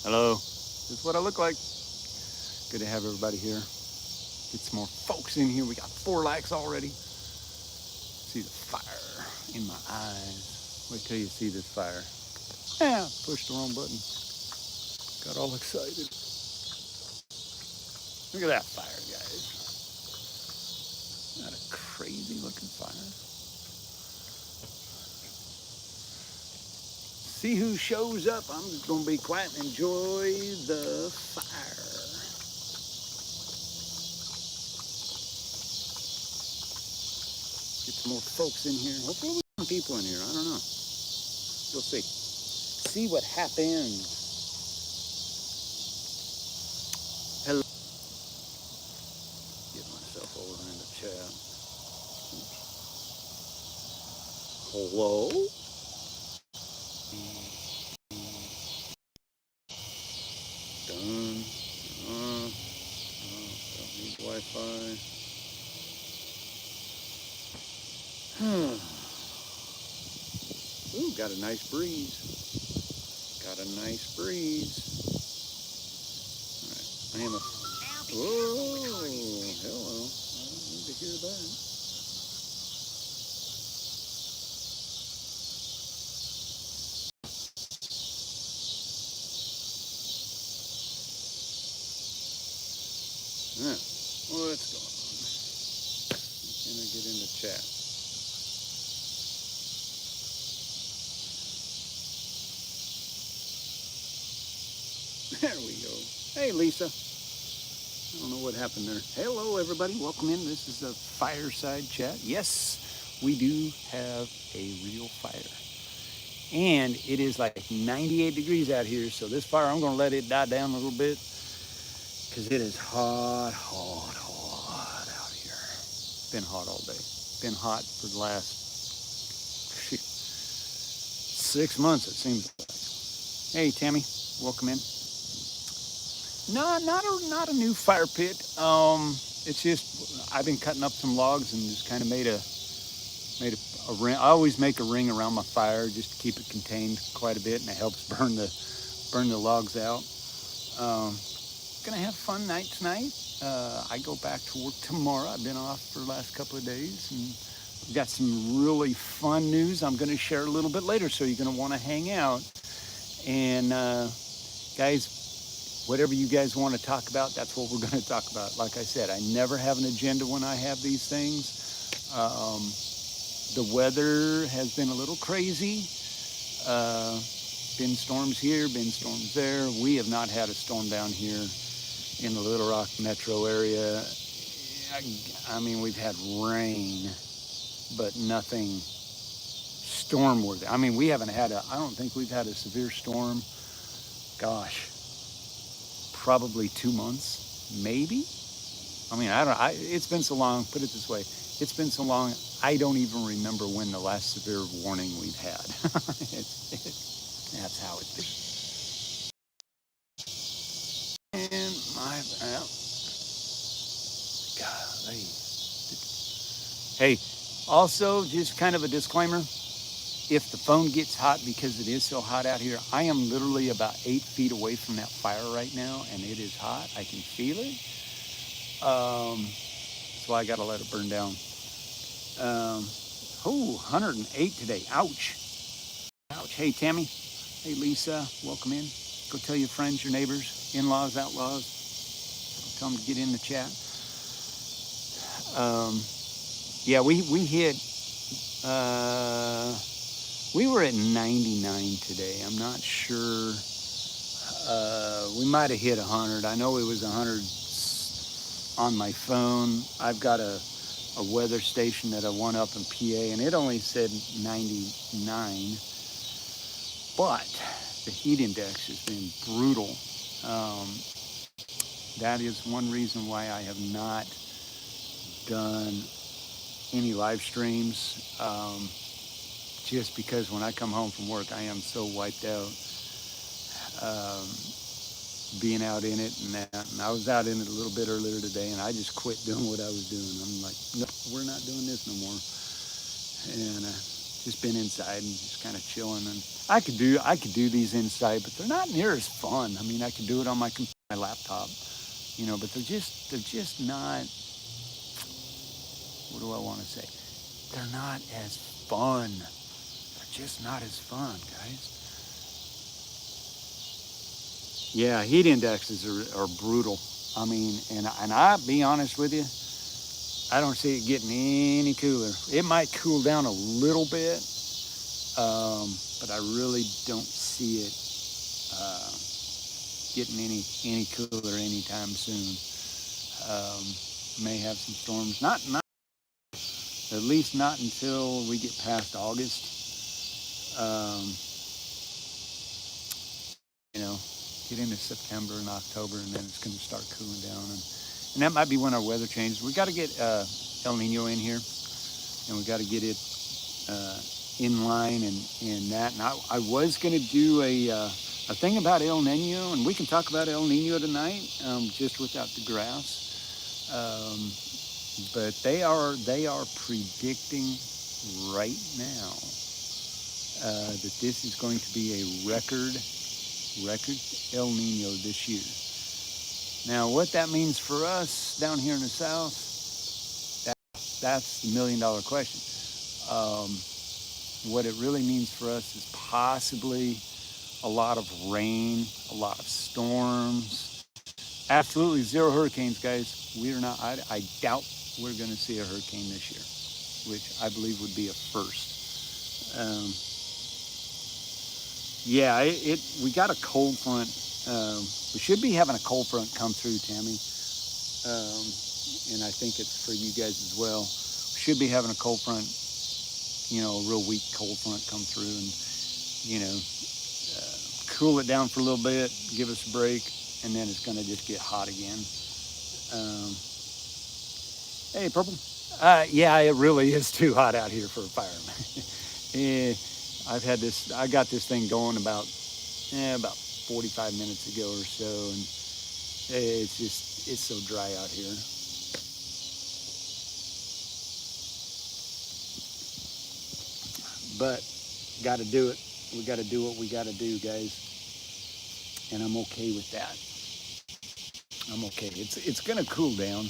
Hello. This is what I look like. Good to have everybody here. Get some more folks in here. We got 4 likes already. See the fire in my eyes. Wait till you see this fire. Yeah, pushed the wrong button. Got all excited. Look at that fire, guys. Isn't that a crazy looking fire? See who shows up. I'm just going to be quiet and enjoy the fire. Get some more folks in here. Hopefully, we get some people in here. I don't know. We'll see. See what happens. Hello. Get myself over in the chat. Hello. Done. Don't need Wi-Fi. Ooh, got a nice breeze. Got a nice breeze. All right. I am a. Whoa. Hello. I need to hear that. Yeah. What's going on? Can I get in the chat? There we go. Hey, Lisa. I don't know what happened there. Hello, everybody. Welcome in. This is a Fireside chat. Yes, we do have a real fire. And it is like 98 degrees out here. So this fire, I'm going to let it die down a little bit because it is hot, hot, hot out here. Been hot all day. Been hot for the last 6 months, it seems like. Hey, Tammy. Welcome in. No, not a new fire pit. It's just I've been cutting up some logs and just kind of made a ring. I always make a ring around my fire just to keep it contained quite a bit, and it helps burn the logs out. Um, Gonna have a fun night tonight. I go back to work tomorrow. I've been off for the last couple of days, and we've got some really fun news I'm going to share a little bit later. So you're going to want to hang out, and guys, whatever you guys want to talk about, that's what we're going to talk about. Like I said, I never have an agenda when I have these things. The weather has been a little crazy. Uh, been storms here, been storms there. We have not had a storm down here in the Little Rock metro area. I mean, we've had rain, but nothing storm worthy. I mean, we haven't had I don't think we've had a severe storm. Gosh, probably 2 months, maybe. I mean, I don't. It's been so long. Put it this way, it's been so long. I don't even remember when the last severe warning we've had. That's how it's been. And my golly. Hey, also just kind of a disclaimer. If the phone gets hot because it is so hot out here, I am literally about 8 feet away from that fire right now, and it is hot. I can feel it. So I got to let it burn down. 108 today. Ouch. Ouch. Hey, Tammy. Hey, Lisa. Welcome in. Go tell your friends, your neighbors, in-laws, outlaws. Tell them to get in the chat. Yeah, we hit. We were at 99 today. I'm not sure. We might have hit 100. I know it was 100 on my phone. I've got a weather station that I won up in PA, and it only said 99. But the heat index has been brutal. That is one reason why I have not done any live streams. Just because when I come home from work, I am so wiped out. Being out in it and that. And I was out in it a little bit earlier today, and I just quit doing what I was doing. I'm like, no, we're not doing this no more. And just been inside and just kind of chilling. And I could do these inside, but they're not near as fun. I mean, I could do it on my laptop, but they're just not. What do I want to say? They're not as fun. They're just not as fun, guys. Yeah, heat indexes are brutal. I mean, and I'll be honest with you, I don't see it getting any cooler. It might cool down a little bit, but I really don't see it uh, getting any cooler anytime soon. May have some storms, not at least not until we get past August. You know, get into September and October, and then it's going to start cooling down, and that might be when our weather changes. We got to get El Nino in here, and we got to get it in line and that. And I was going to do a thing about El Nino, and we can talk about El Nino tonight, just without the grass. But they are predicting right now that this is going to be a record El Nino this year. Now, what that means for us down here in the South, that's the $1,000,000 question. What it really means for us is possibly a lot of rain, a lot of storms, absolutely zero hurricanes, guys. We are not. I doubt we're going to see a hurricane this year, which I believe would be a first. Yeah, we got a cold front. We should be having a cold front come through, Tammy, and I think it's for you guys as well. We should be having a cold front, a real weak cold front come through, and cool it down for a little bit, give us a break, and then it's going to just get hot again. Hey, Purple. Yeah, it really is too hot out here for a fire. Yeah, I got this thing going about 45 minutes ago or so, and it's so dry out here. But got to do it. We got to do what we got to do, guys, and I'm okay with that. I'm okay. It's gonna cool down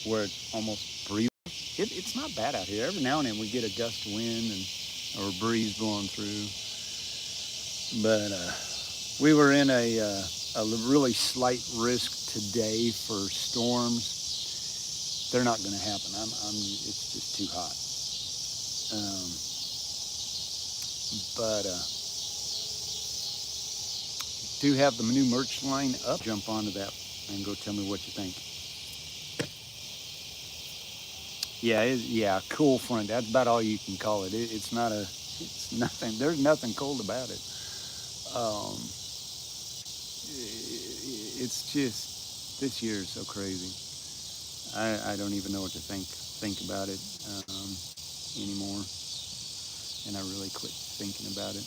where it almost breathes. It's not bad out here. Every now and then we get a gust of wind or a breeze blowing through. But we were in a really slight risk today for storms. They're not going to happen. It's just too hot. But do have the new merch line up. Jump onto that and go tell me what you think. Yeah, cool front. That's about all you can call it. It's nothing. There's nothing cold about it. It's just this year is so crazy. I don't even know what to think about it anymore, and I really quit thinking about it.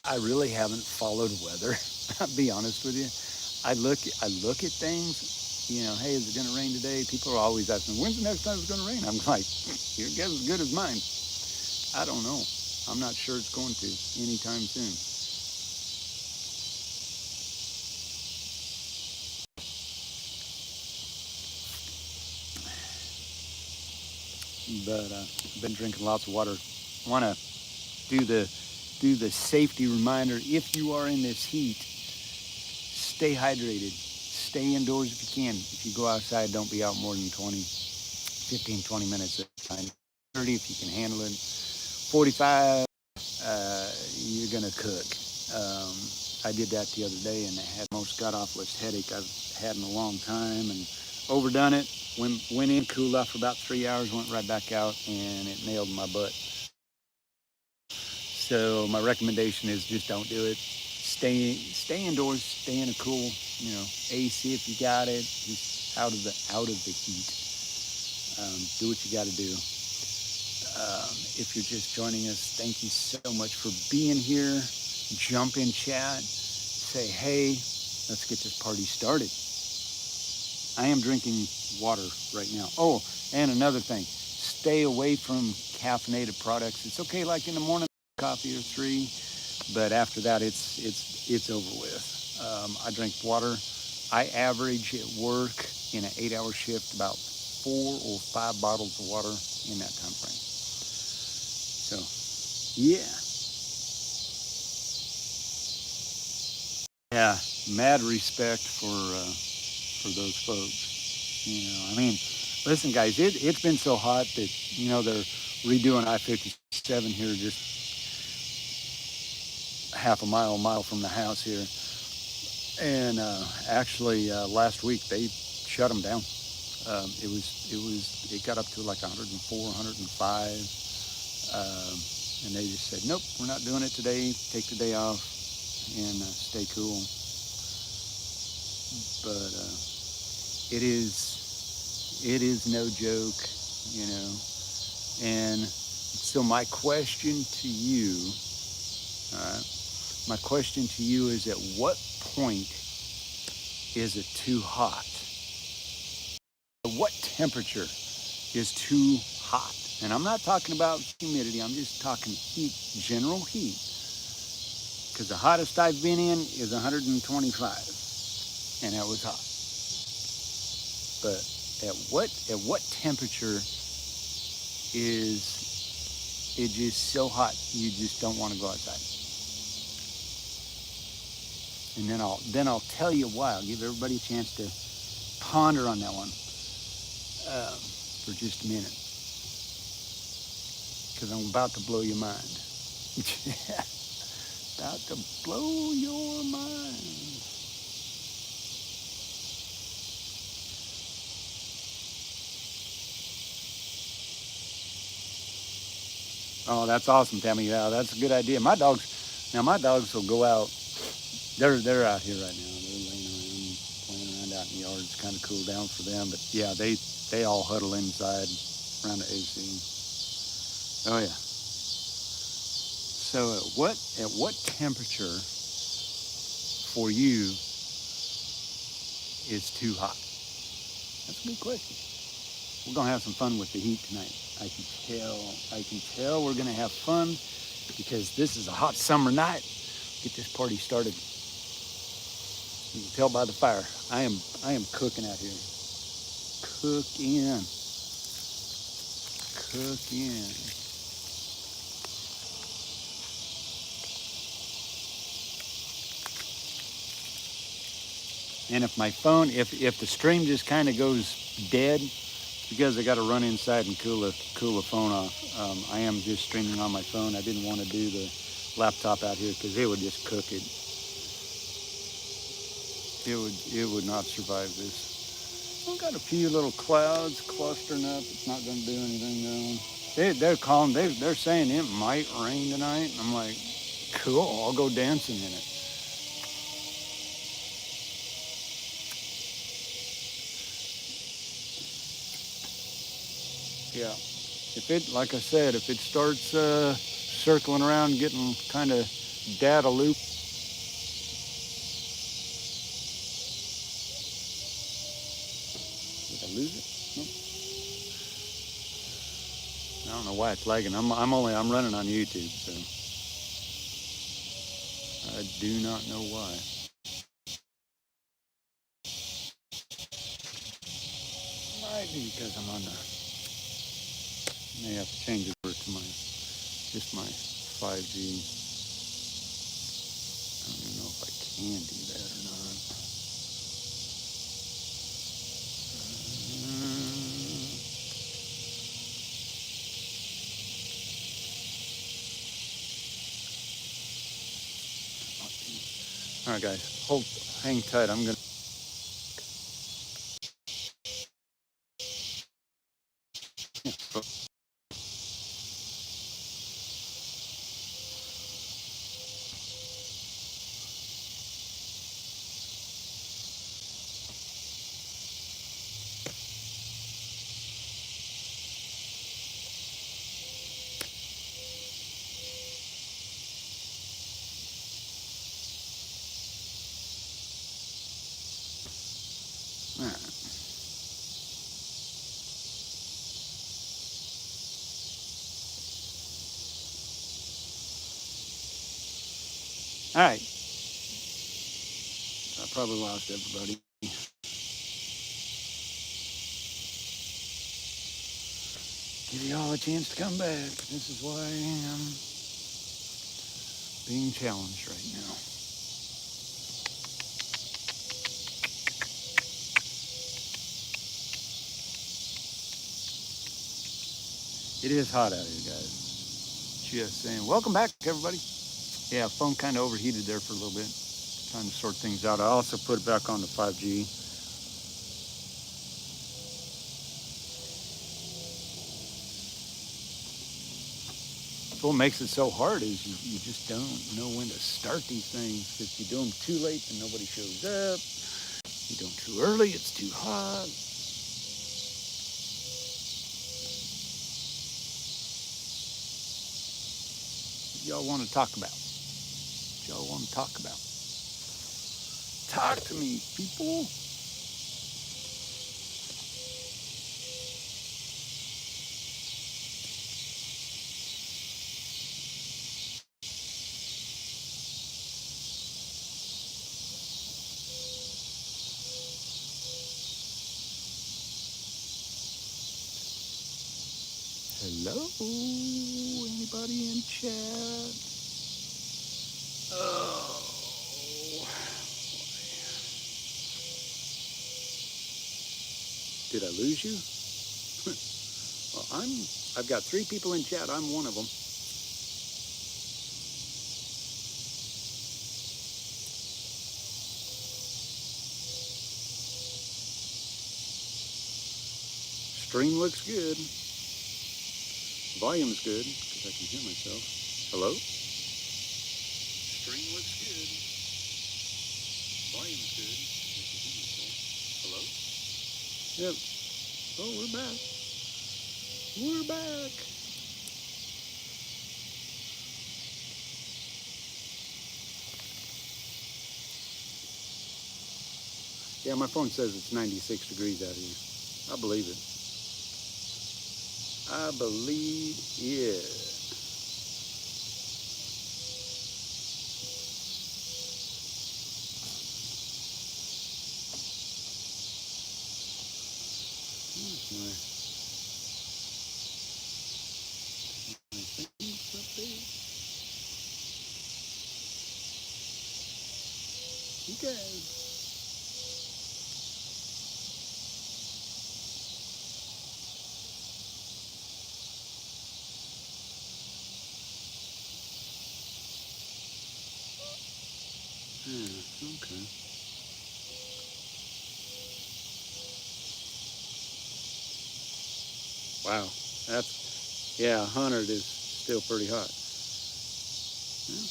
I really haven't followed weather. I'll be honest with you. I look at things. Hey, is it going to rain today? People are always asking, when's the next time it's going to rain? I'm like, your guess is as good as mine. I don't know. I'm not sure it's going to anytime soon. But I've been drinking lots of water. Want to do the safety reminder. If you are in this heat, stay hydrated. Stay indoors if you can. If you go outside, don't be out more than 15, 20 minutes at a time. 30 if you can handle it. 45, you're going to cook. I did that the other day, and I had the most god-awfulest headache I've had in a long time, and overdone it. Went in, cooled off for about 3 hours, went right back out, and it nailed my butt. So my recommendation is just don't do it. Stay indoors. Stay in a cool, AC if you got it. Just out of the heat. Do what you got to do. If you're just joining us, thank you so much for being here. Jump in chat. Say, hey, let's get this party started. I am drinking water right now. Oh, and another thing. Stay away from caffeinated products. It's okay, like in the morning, coffee or three, but after that, it's over with. I drink water. I average at work in an 8-hour shift about 4 or 5 bottles of water in that time frame. So, yeah, yeah, mad respect for those folks. I mean, listen, guys, it's been so hot that they're redoing I-57 here, just half a mile from the house here. And actually, last week they shut them down. It got up to like 104, 105, and they just said, nope, we're not doing it today. Take the day off and stay cool. But it is no joke, you know. And so my question to you, all right, my question to you is, at what point is it too hot? What temperature is too hot? And I'm not talking about humidity. I'm just talking heat, general heat. Because the hottest I've been in is 125, and that was hot. But at what temperature is it just so hot you just don't want to go outside? And then I'll tell you why. I'll give everybody a chance to ponder on that one for just a minute, because I'm about to blow your mind. About to blow your mind. Oh, that's awesome, Tammy. Yeah, that's a good idea. My dogs will go out. They're out here right now. They're laying around, playing around out in the yard. It's kind of cool down for them. But yeah, they all huddle inside around the AC. Oh yeah. So at what temperature for you is too hot? That's a good question. We're gonna have some fun with the heat tonight. I can tell we're gonna have fun, because this is a hot summer night. Get this party started. You can tell by the fire. I am cooking out here. Cooking. And if my phone, if the stream just kind of goes dead, because I got to run inside and cool the phone off. I am just streaming on my phone. I didn't want to do the laptop out here because it would just cook it. It would not survive this. I've got a few little clouds clustering up. It's not going to do anything though. They're calling. They're saying it might rain tonight. I'm like, cool. I'll go dancing in it. Yeah. Like I said, if it starts circling around, getting kind of data loop. Did I lose it? Nope. I don't know why it's lagging. I'm running on YouTube, so I do not know why. Might be because I'm on the. May have to change it over to my 5G. I don't even know if I can do that or not. All right, guys, hang tight. I'm gonna. All right. I probably lost everybody. Give y'all a chance to come back. This is why I'm being challenged right now. It is hot out here, guys. Just saying. Welcome back, everybody. Yeah, phone kind of overheated there for a little bit. Trying to sort things out. I also put it back on to 5G. What makes it so hard is you just don't know when to start these things. If you do them too late, then nobody shows up. You do them too early, it's too hot. What y'all want to talk about? What y'all want to talk about? Talk to me, people. Hello? Anybody in chat? Oh. Did I lose you? Well, I've got 3 people in chat. I'm one of them. Stream looks good. Volume's good because I can hear myself. Hello? Stream looks good. Volume's good because I can hear myself. Hello? Yep. Oh, we're back. We're back. Yeah, my phone says it's 96 degrees out here. I believe it. I believe it. Okay. Okay. Wow. Yeah, 100 is still pretty hot. Yeah.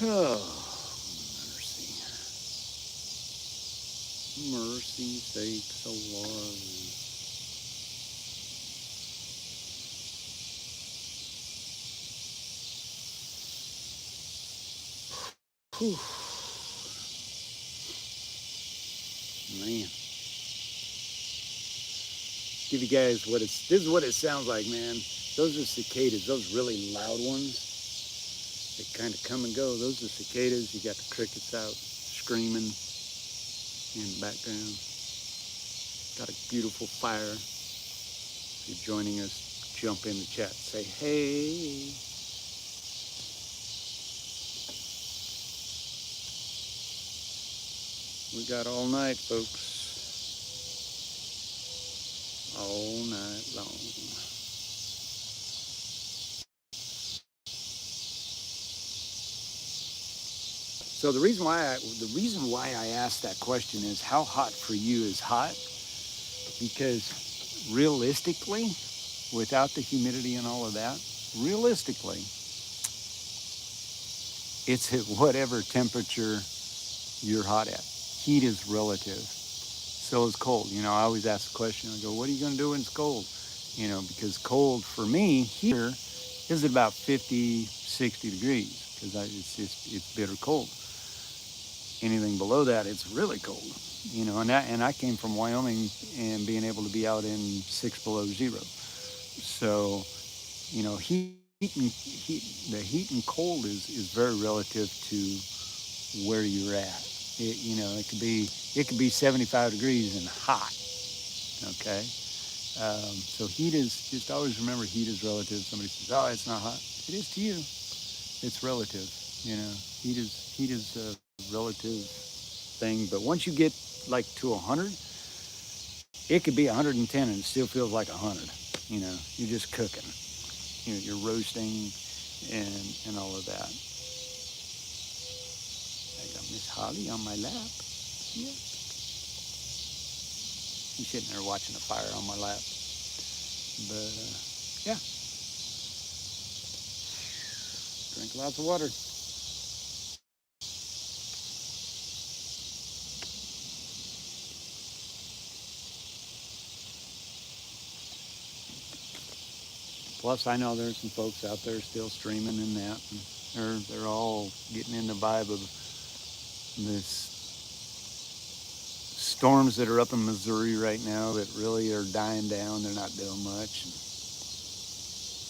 Oh, mercy. Mercy sakes alive. Whew. Man. Give you guys this is what it sounds like, man. Those are cicadas, those really loud ones. They kind of come and go. Those are cicadas. You got the crickets out screaming in the background. Got a beautiful fire. If you're joining us, jump in the chat. Say, hey. We got all night, folks. All night long. So the reason why I asked that question is, how hot for you is hot? Because realistically, without the humidity and all of that, realistically, it's at whatever temperature you're hot at. Heat is relative. So is cold. I always ask the question. I go, "What are you going to do when it's cold?" Because cold for me here is about 50, 60 degrees because it's bitter cold. Anything below that, it's really cold. And I came from Wyoming and being able to be out in 6 below 0. So the heat and cold is very relative to where you're at. It could be 75 degrees and hot. Okay. So heat is, just always remember, heat is relative. Somebody says, "Oh, it's not hot." It is to you. It's relative. Heat is a relative thing. But once you get like to 100, it could be 110 and it still feels like 100. You're just cooking. You're roasting and all of that. I got Miss Holly on my lap. Yeah. She's sitting there watching the fire on my lap. But yeah, drink lots of water. Plus, I know there's some folks out there still streaming and that. And they're all getting in the vibe of this storms that are up in Missouri right now that really are dying down. They're not doing much.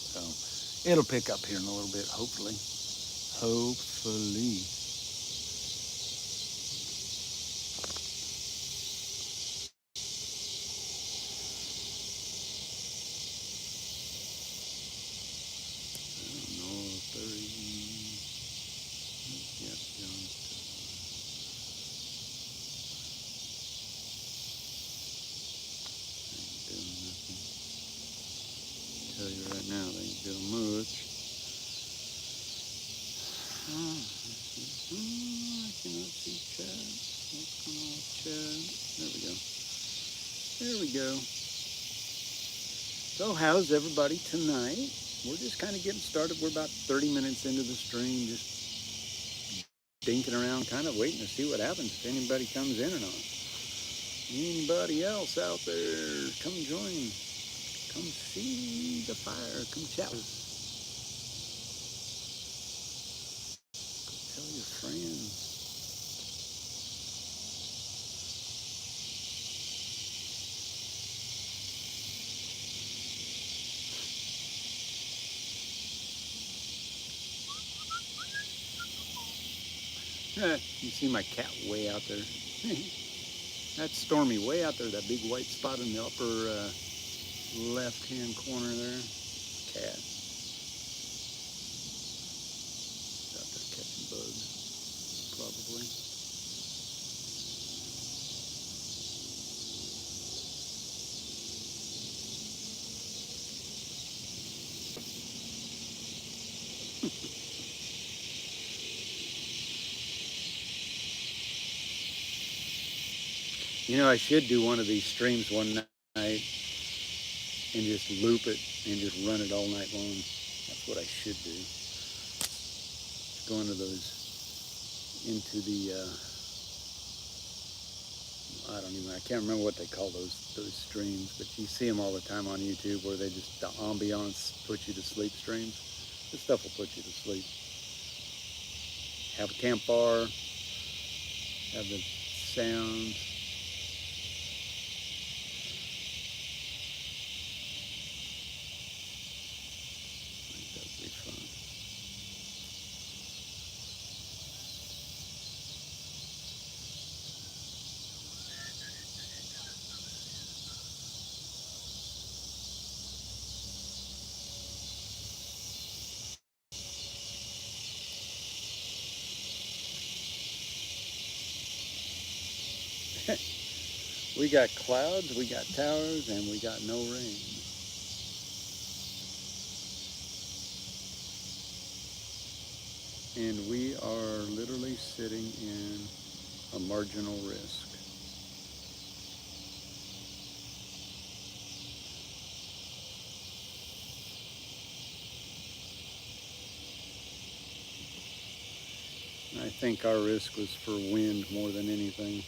So it'll pick up here in a little bit, hopefully. Hopefully. I don't know if there is. Yep, doing nothing. Tell you right now, they ain't doing much. I cannot see chat. What's going on with chat? There we go. There we go. So how's everybody tonight? We're just kind of getting started. We're about 30 minutes into the stream, just dinking around, kind of waiting to see what happens, if anybody comes in or not. Anybody else out there, come join. Come see the fire. Come chat with us. Tell your friends. You see my cat way out there. That's Stormy way out there, that big white spot in the upper left-hand corner there. Cat. Out there catching bugs, probably. I should do one of these streams one night and just loop it and just run it all night long. That's what I should do. Just go into the I can't remember what they call those streams, but you see them all the time on YouTube where they just, the ambiance put you to sleep streams. This stuff will put you to sleep. Have a campfire, have the sounds. I think that would be fun. We got clouds, we got towers, and we got no rain. And we are literally sitting in a marginal risk. I think our risk was for wind more than anything.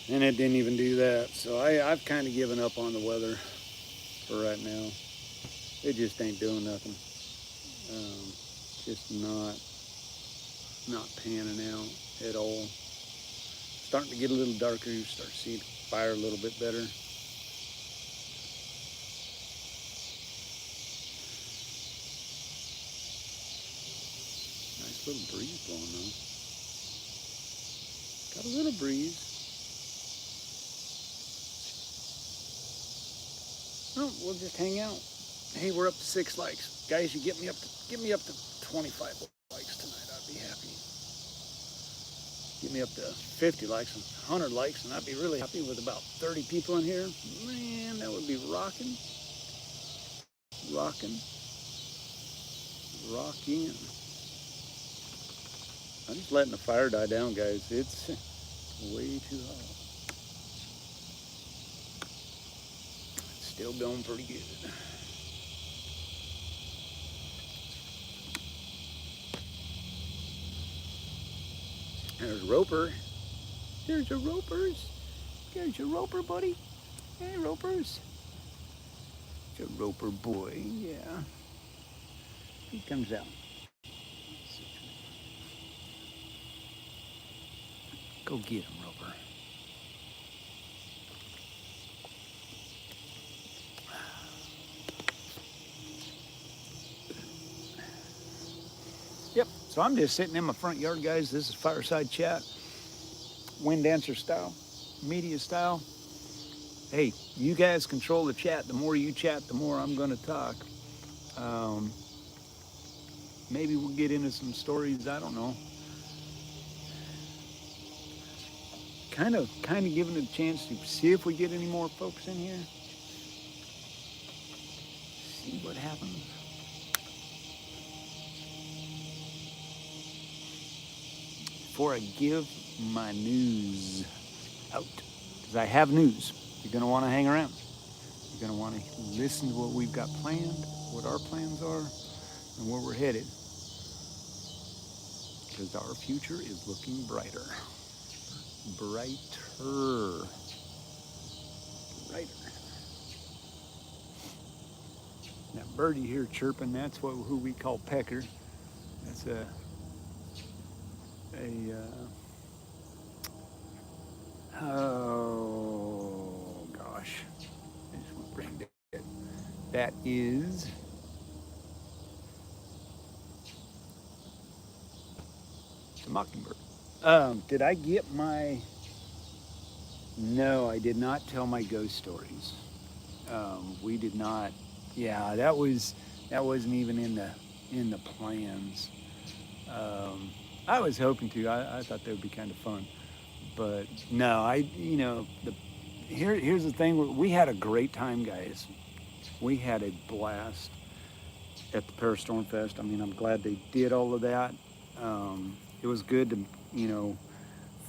And it didn't even do that. So I've kind of given up on the weather for right now. It just ain't doing nothing. Just not panning out at all. Starting to get a little darker. You start seeing fire a little bit better. Nice little breeze blowing though. Got a little breeze. Oh, we'll just hang out. Hey, we're up to 6 likes, guys. You get me up to 25 likes tonight. I'd be happy. Get me up to 50 likes and 100 likes, and I'd be really happy with about 30 people in here. Man, that would be rocking. Rocking. Rocking. I'm just letting the fire die down, guys. It's way too hot. It's still going pretty good. There's Roper. There's your Ropers. There's your Roper, buddy. Hey, Ropers. It's a Roper boy, yeah. He comes out. Go get him, Roper. Yep, so I'm just sitting in my front yard, guys. This is Fireside Chat, Wind Dancer style, media style. Hey, you guys control the chat. The more you chat, the more I'm going to talk. Maybe we'll get into some stories. I don't know. Kind of giving it a chance to see if we get any more folks in here. See what happens. Before I give my news out, because I have news, you're going to want to hang around. You're going to want to listen to what we've got planned, what our plans are, and where we're headed. Because our future is looking brighter. Brighter. That bird you hear chirping, that's who we call Pecker. That's oh gosh, I just went brain dead. That is a mockingbird. Did I get my? No, I did not tell my ghost stories. We did not. Yeah, that wasn't even in the plans. I was hoping to. I thought they would be kind of fun, but no. Here's the thing. We had a great time, guys. We had a blast at the Paris Storm Fest. I mean, I'm glad they did all of that. It was good to,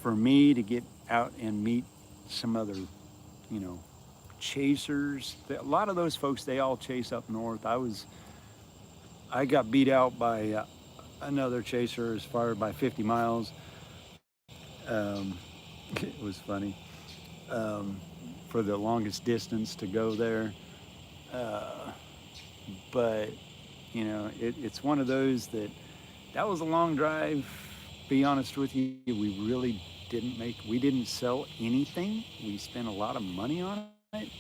for me to get out and meet some other, chasers. A lot of those folks, they all chase up north. I got beat out by another chaser as far by 50 miles. It was funny. For the longest distance to go there. But, it's one of those that was a long drive. Be honest with you, we really we didn't sell anything. We spent a lot of money on it.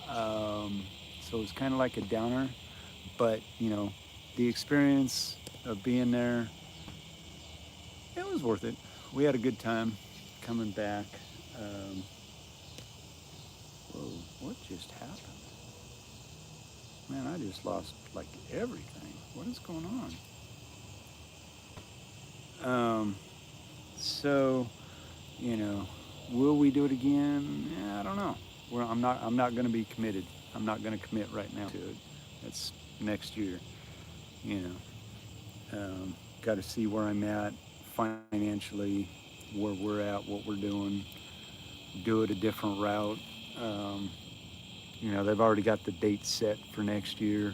So it was kind of like a downer, but the experience of being there, it was worth it. We had a good time coming back. Whoa, what just happened? Man, I just lost like everything. What is going on? So, will we do it again? Yeah, I don't know. I'm not going to be committed. I'm not going to commit right now to it. That's next year. Got to see where I'm at financially, where we're at, what we're doing. Do it a different route. They've already got the date set for next year.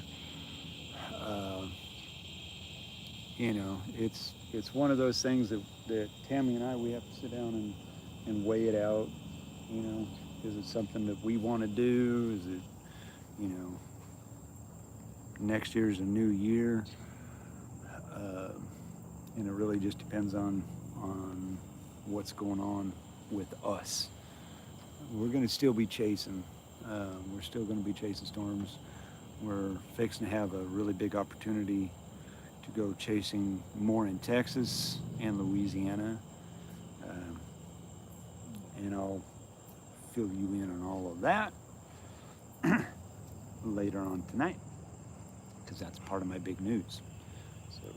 it's one of those things that Tammy and I, we have to sit down and weigh it out. You know, is it something that we want to do? Is it, you know, next year's a new year? Uh, and it really just depends on what's going on with us. We're going to still be chasing. We're still going to be chasing storms. We're fixing to have a really big opportunity to go chasing more in Texas and Louisiana. Um, and I'll fill you in on all of that later on tonight, because that's part of my big news. So,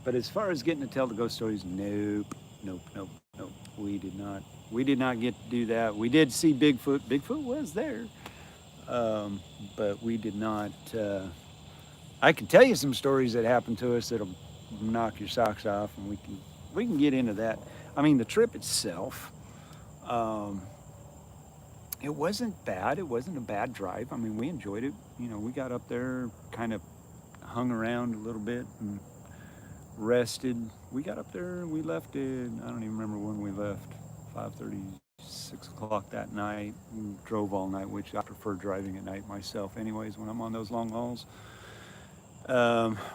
but as far as getting to tell the ghost stories, nope. We did not get to do that. We did see Bigfoot. Bigfoot was there, but we did not. I can tell you some stories that happened to us that'll knock your socks off, and we can get into that. I mean, the trip itself, um, it wasn't bad. It wasn't a bad drive. I mean, we enjoyed it. You know, we got up there, kind of hung around a little bit and rested. We got up there. We left it. I don't even remember when we left. 5:30, 6 o'clock that night. We drove all night, which I prefer driving at night myself, anyways. When I'm on those long hauls.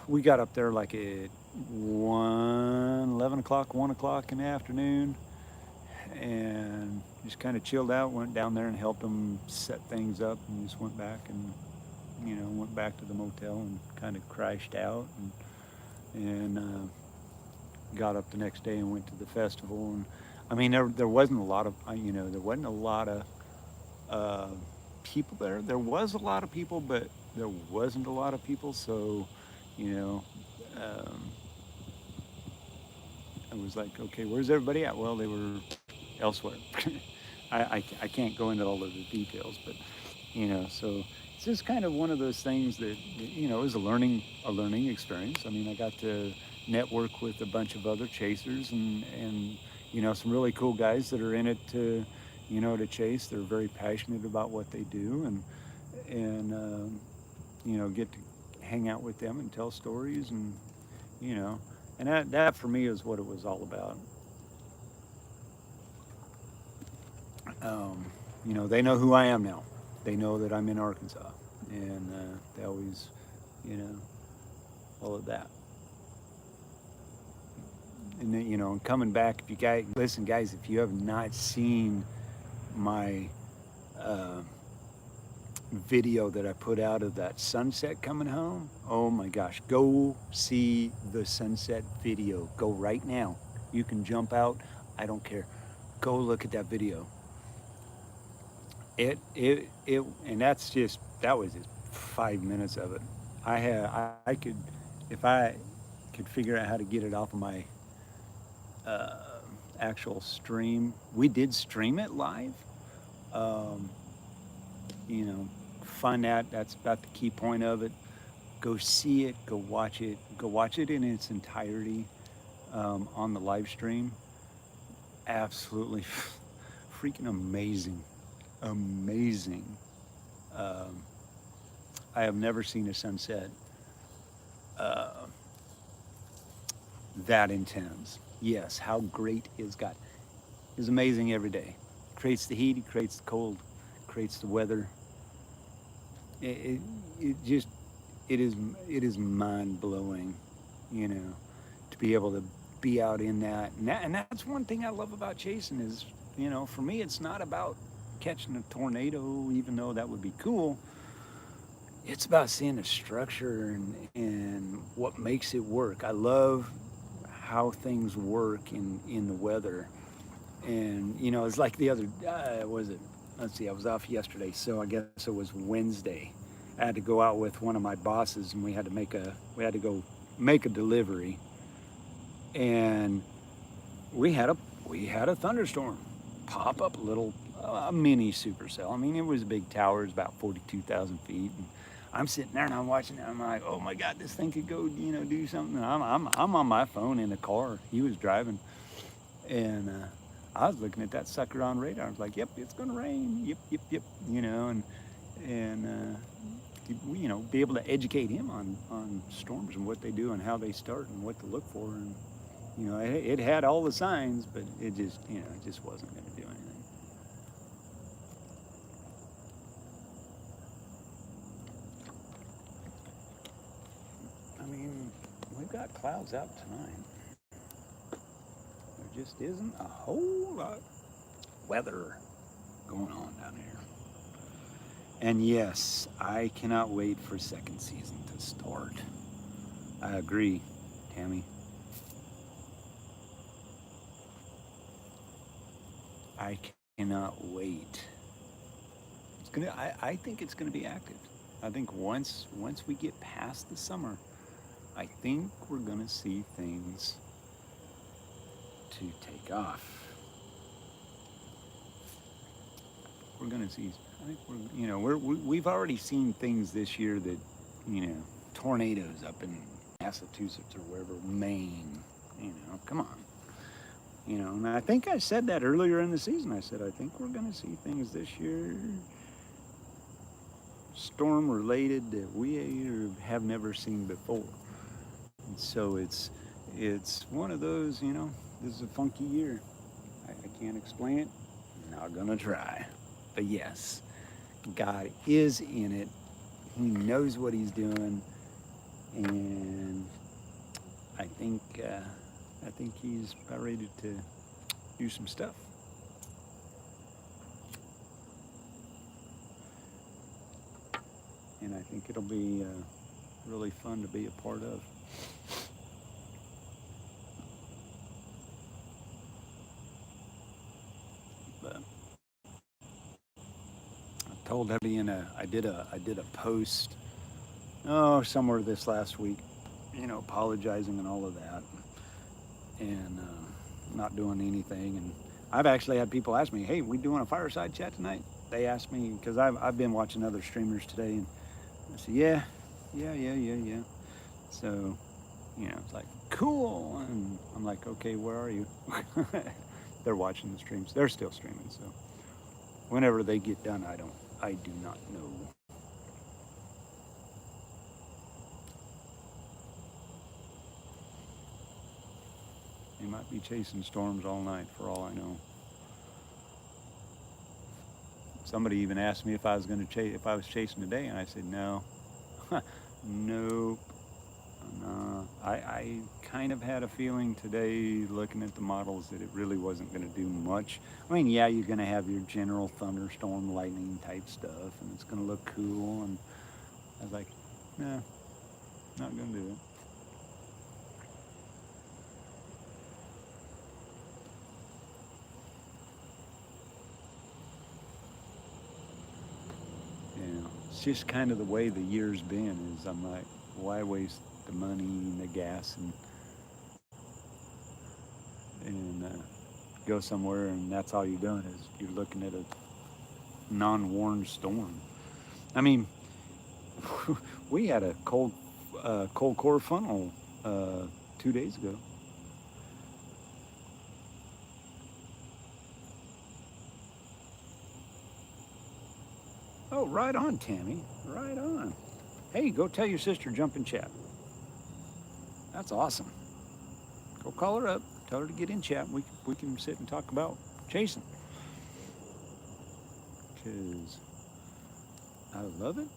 We got up there like at 11 o'clock, 1 o'clock in the afternoon, and just kind of chilled out, went down there and helped them set things up, and just went back and, you know, went back to the motel and kind of crashed out, and got up the next day and went to the festival. And I mean, there wasn't a lot of, you know, there wasn't a lot of uh, people there. There was a lot of people, but there wasn't a lot of people. So, you know, um, I was like, okay, where's everybody at? Well, they were elsewhere. I can't go into all of the details, but, you know, so it's just kind of one of those things that, you know, it was a learning experience. I mean, I got to network with a bunch of other chasers, and you know, some really cool guys that are in it to, you know, to chase. They're very passionate about what they do, and you know, get to hang out with them and tell stories, and, you know, and that for me is what it was all about. You know, they know who I am now. They know that I'm in Arkansas, and they always, you know, all of that. And then, you know, coming back, if you guys listen, guys, if you have not seen my uh, video that I put out of that sunset coming home, oh my gosh, go see the sunset video. Go right now. You can jump out. I don't care. Go look at that video. And that was just 5 minutes of it. I could, if I could figure out how to get it off of my uh, actual stream. We did stream it live. Um, you know, find out, that's about the key point of it. Go see it, go watch it in its entirety on the live stream. Absolutely freaking amazing. Um, I have never seen a sunset uh, that intense. Yes, how great is God? Is amazing every day. Creates the heat, he creates the cold, creates the weather. It, it just it is mind blowing, you know, to be able to be out in that. And that's one thing I love about chasing is, you know, for me it's not about catching a tornado, even though that would be cool. It's about seeing the structure and what makes it work. I love how things work in the weather. And, you know, it's like the other, was it, let's see, I was off yesterday, so I guess it was Wednesday. I had to go out with one of my bosses, and we had to go make a delivery. And we had a thunderstorm pop up, a mini supercell. I mean, it was a big tower, it was about 42,000 feet. And I'm sitting there and I'm watching it. I'm like, oh my God, this thing could go, you know, do something. And I'm on my phone in the car. He was driving, and I was looking at that sucker on radar. I was like, yep, it's gonna rain. Yep. You know, and be able to educate him on storms and what they do and how they start and what to look for. And it had all the signs, but it just wasn't going to do anything. I mean, we've got clouds out tonight. There just isn't a whole lot of weather going on down here. And yes, I cannot wait for second season to start. I agree, Tammy. I cannot wait. I think it's gonna be active. I think once we get past the summer, I think we're gonna see things to take off. We're gonna see. I think we've already seen things this year that, tornadoes up in Massachusetts or wherever, Maine. Come on. And I think I said that earlier in the season. I said I think we're gonna see things this year, storm related, that we have never seen before. And so it's one of those. This is a funky year. I can't explain it. Not gonna try. But yes, God is in it. He knows what he's doing, and I think he's about ready to do some stuff. And I think it'll be really fun to be a part of. But I told Debbie I did a post somewhere this last week, apologizing and all of that, and not doing anything. And I've actually had people ask me, "Hey, we doing a fireside chat tonight?" They asked me because I've been watching other streamers today, and I said, yeah. So, it's like, cool. And I'm like, okay, where are you? They're watching the streams. They're still streaming. So whenever they get done, I do not know. They might be chasing storms all night for all I know. Somebody even asked me if I was going to chase, if I was chasing today, and I said no. Nope. I kind of had a feeling today, looking at the models, that it really wasn't going to do much. I mean, yeah, you're going to have your general thunderstorm, lightning type stuff, and it's going to look cool. And I was like, nah, not going to do it. It's just kind of the way the year's been. Is I'm like, why waste the money and the gas and go somewhere and that's all you're doing is you're looking at a non-warned storm. I mean, we had a cold core funnel 2 days ago. Oh, right on, Tammy. Right on. Hey, go tell your sister jump in chat. That's awesome. Go call her up. Tell her to get in chat. We can sit and talk about chasing. Because I love it.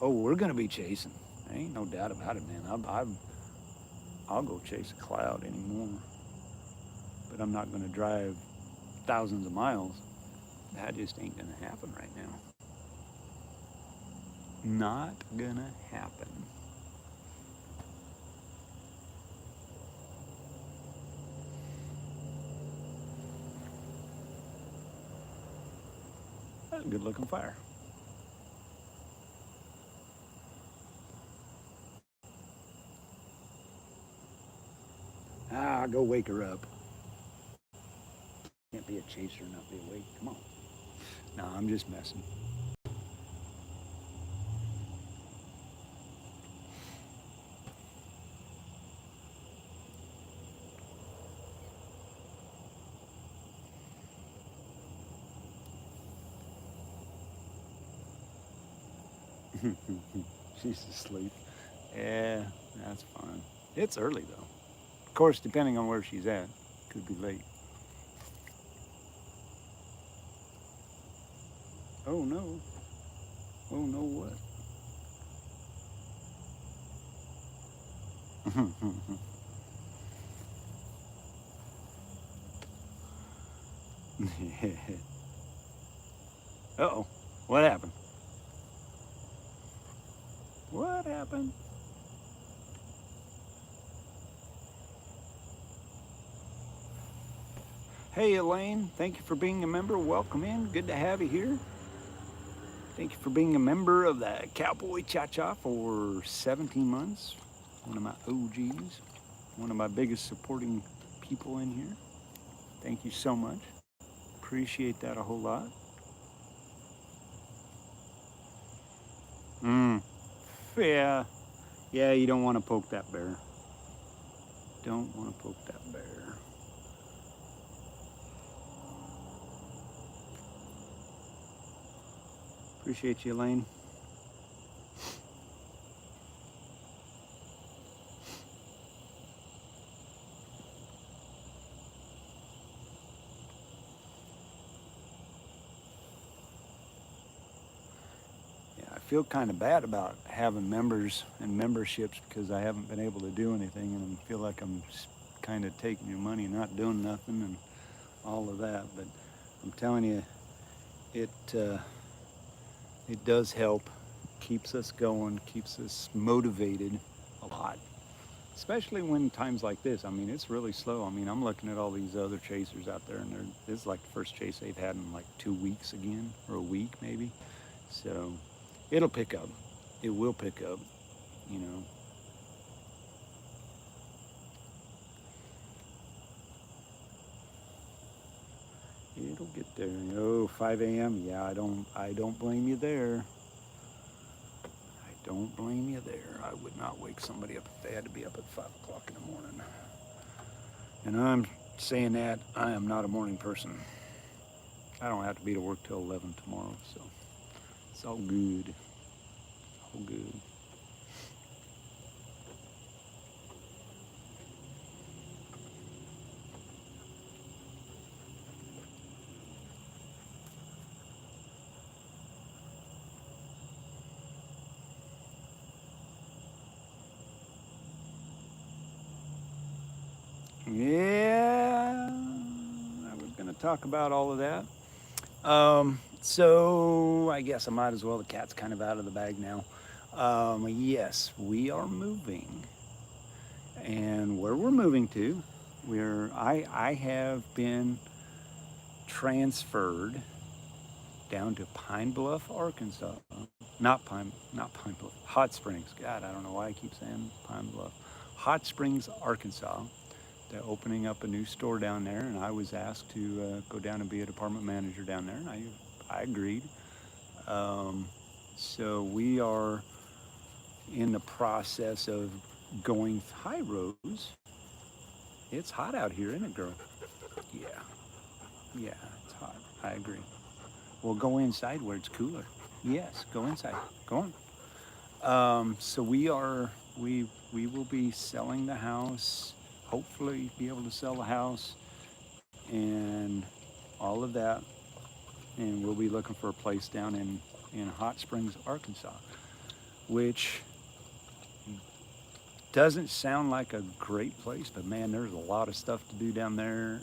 Oh, we're going to be chasing. There ain't no doubt about it, man. I'll go chase a cloud anymore. But I'm not going to drive thousands of miles. That just ain't going to happen right now. Not going to happen. That's a good looking fire. Go wake her up. Can't be a chaser and not be awake. Come on. No, I'm just messing. She's asleep. Yeah, that's fine. It's early though. Of course, depending on where she's at, could be late. Oh no. Oh no, what? Uh-oh. What happened? What happened? Hey, Elaine. Thank you for being a member. Welcome in. Good to have you here. Thank you for being a member of the Cowboy Cha-Cha for 17 months. One of my OGs. One of my biggest supporting people in here. Thank you so much. Appreciate that a whole lot. Mm. Yeah. Yeah, you don't want to poke that bear. Don't want to poke that bear. Appreciate you, Elaine. Yeah, I feel kind of bad about having members and memberships because I haven't been able to do anything, and I feel like I'm kind of taking your money and not doing nothing and all of that. But I'm telling you, it it does help. Keeps us going. Keeps us motivated a lot. Especially when times like this. I mean, it's really slow. I mean, I'm looking at all these other chasers out there, and this is like the first chase they've had in like 2 weeks again, or a week maybe. So it'll pick up. It will pick up, you know. It'll get there. Oh, 5 a.m. Yeah, I don't blame you there. I don't blame you there. I would not wake somebody up if they had to be up at 5 o'clock in the morning. And I'm saying that I am not a morning person. I don't have to be to work till 11 tomorrow, so it's all good. All good. Yeah, I was going to talk about all of that. So I guess I might as well. The cat's kind of out of the bag now. Yes, we are moving, and where we're moving to, I have been transferred down to Pine Bluff, Arkansas. Not Pine Bluff, Hot Springs. God, I don't know why I keep saying Pine Bluff. Hot Springs, Arkansas. They're opening up a new store down there, and I was asked to go down and be a department manager down there, and I agreed. Um, so we are in the process of going. Hi, Rose. It's hot out here, isn't it, girl? Yeah, yeah, it's hot. I agree. Well, go inside where it's cooler. Yes, go inside. Go on. So we will be selling the house. Hopefully, be able to sell the house and all of that. And we'll be looking for a place down in Hot Springs, Arkansas, which doesn't sound like a great place, but man, there's a lot of stuff to do down there.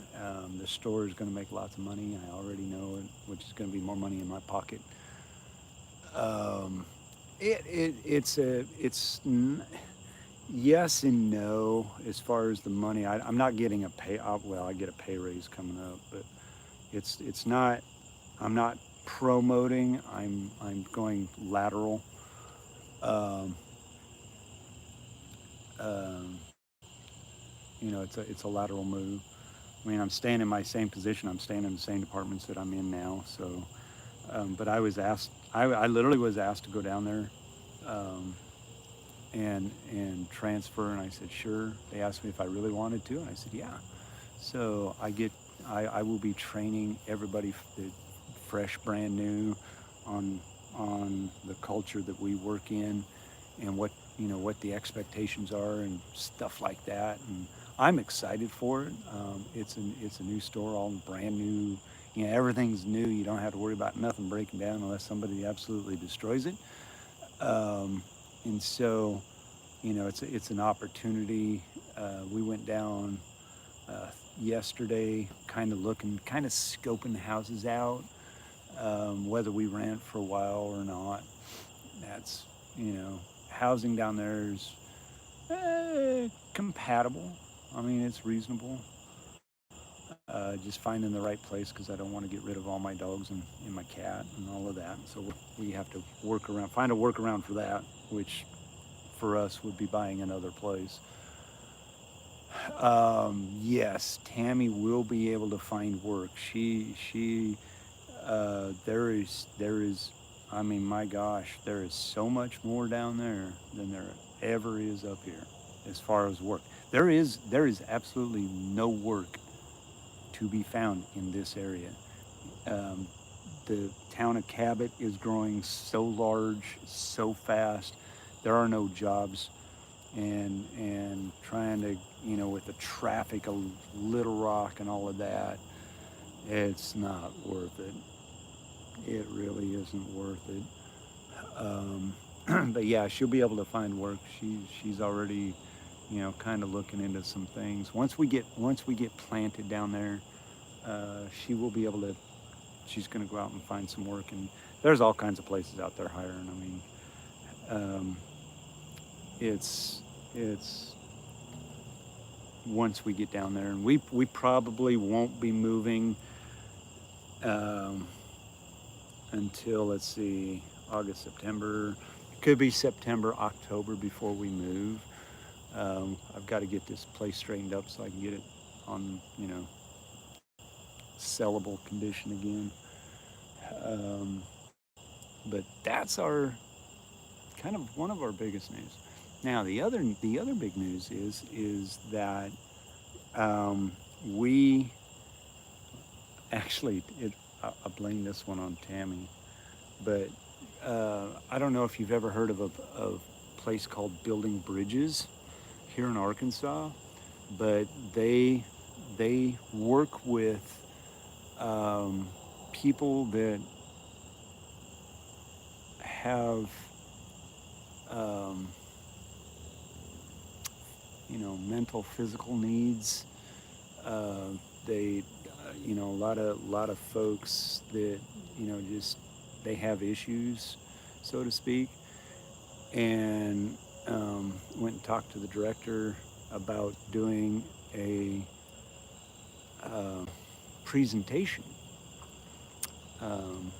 The store is going to make lots of money. I already know it, which is going to be more money in my pocket. Um, it's yes and no as far as the money. I'm not getting a pay. Well, I get a pay raise coming up, but it's not. I'm not promoting. I'm going lateral. Um, um, it's a lateral move. I mean, I'm staying in my same position. I'm staying in the same departments that I'm in now. So, but I was asked. I literally was asked to go down there, um, and transfer, and I said sure. They asked me if I really wanted to, and I said yeah. So I will be training everybody fresh, brand new, on the culture that we work in, and what the expectations are and stuff like that. And I'm excited for it. It's a new store, all brand new. Everything's new. You don't have to worry about nothing breaking down unless somebody absolutely destroys it. And so, it's an opportunity. We went down yesterday, kind of looking, kind of scoping the houses out, whether we rent for a while or not. That's, housing down there is compatible. I mean, it's reasonable. Just finding the right place because I don't want to get rid of all my dogs and my cat and all of that. So we have to find a workaround for that, which for us would be buying another place. Yes, Tammy will be able to find work. There is, I mean, my gosh, there is so much more down there than there ever is up here as far as work. There is absolutely no work to be found in this area. Um, the town of Cabot is growing so large, so fast. There are no jobs, and trying to, with the traffic of Little Rock and all of that, it's not worth it. It really isn't worth it. Um, but yeah, she'll be able to find work. She's already, kind of looking into some things. Once we get planted down there, she will be able to. She's going to go out and find some work, and there's all kinds of places out there hiring. I mean, um, it's once we get down there, and we probably won't be moving um, until, let's see, August, September. It could be September, October before we move. I've got to get this place straightened up so I can get it on, sellable condition again. Um, but that's our kind of one of our biggest news. Now the other big news is that we actually I blame this one on Tammy, but I don't know if you've ever heard of a place called Building Bridges here in Arkansas, but they work with people that have um, mental, physical needs. They, a lot of folks that, just they have issues, so to speak. And went and talked to the director about doing a uh, presentation, um,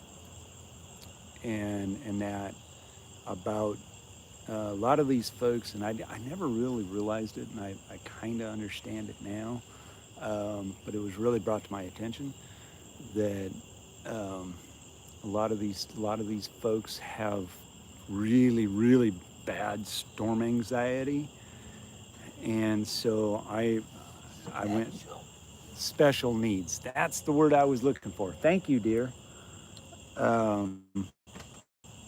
and that about a lot of these folks, and I never really realized it, and I kind of understand it now, but it was really brought to my attention that um, a lot of these folks have really, really bad storm anxiety, and so I went special needs. That's the word I was looking for. Thank you, dear. Um,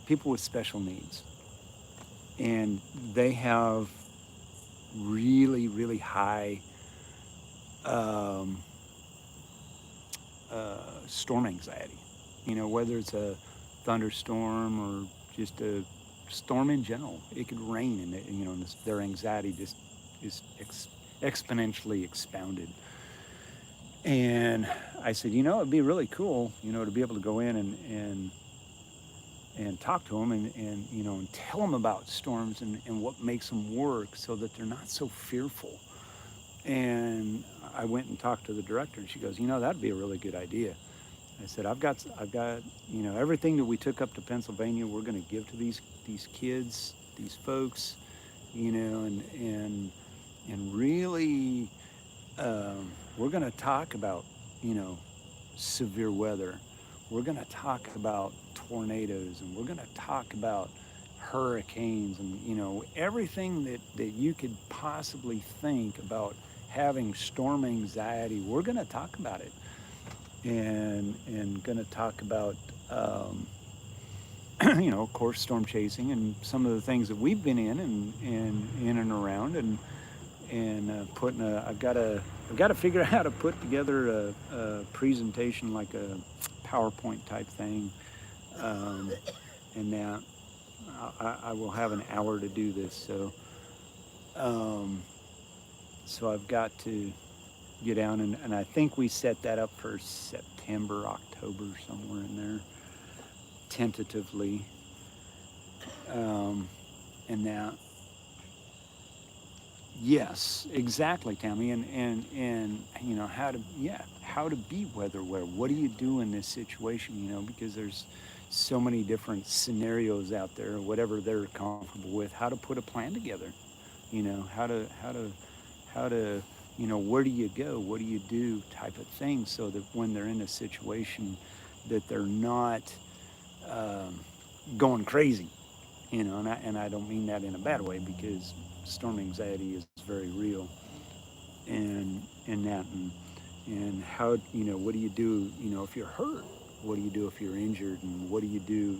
People with special needs, and they have really, really high um, storm anxiety. Whether it's a thunderstorm or just a storm in general, it could rain, and their anxiety just is exponentially expounded. And I said, it'd be really cool, to be able to go in and talk to them and tell them about storms and what makes them work so that they're not so fearful. And I went and talked to the director, and she goes, that'd be a really good idea. I said, I've got, everything that we took up to Pennsylvania, we're going to give to these kids, these folks, and really, we're going to talk about, severe weather. We're going to talk about tornadoes, and we're going to talk about hurricanes, and everything that you could possibly think about having storm anxiety. We're going to talk about it, and going to talk about of course, storm chasing and some of the things that we've been and in and around, and putting I've got to figure out how to put together a presentation like a PowerPoint type thing, um, and now I will have an hour to do this. Um, so I've got to get down, and I think we set that up for September, October, somewhere in there, tentatively. And now, yes, exactly, Tammy, and how to be weather aware. What do you do in this situation? Because there's so many different scenarios out there, whatever they're comfortable with. How to put a plan together. How to where do you go? What do you do? Type of thing, so that when they're in a situation, that they're not um, going crazy. And I don't mean that in a bad way, because storm anxiety is very real, and that and how what do you do if you're hurt? What do you do if you're injured? And what do you do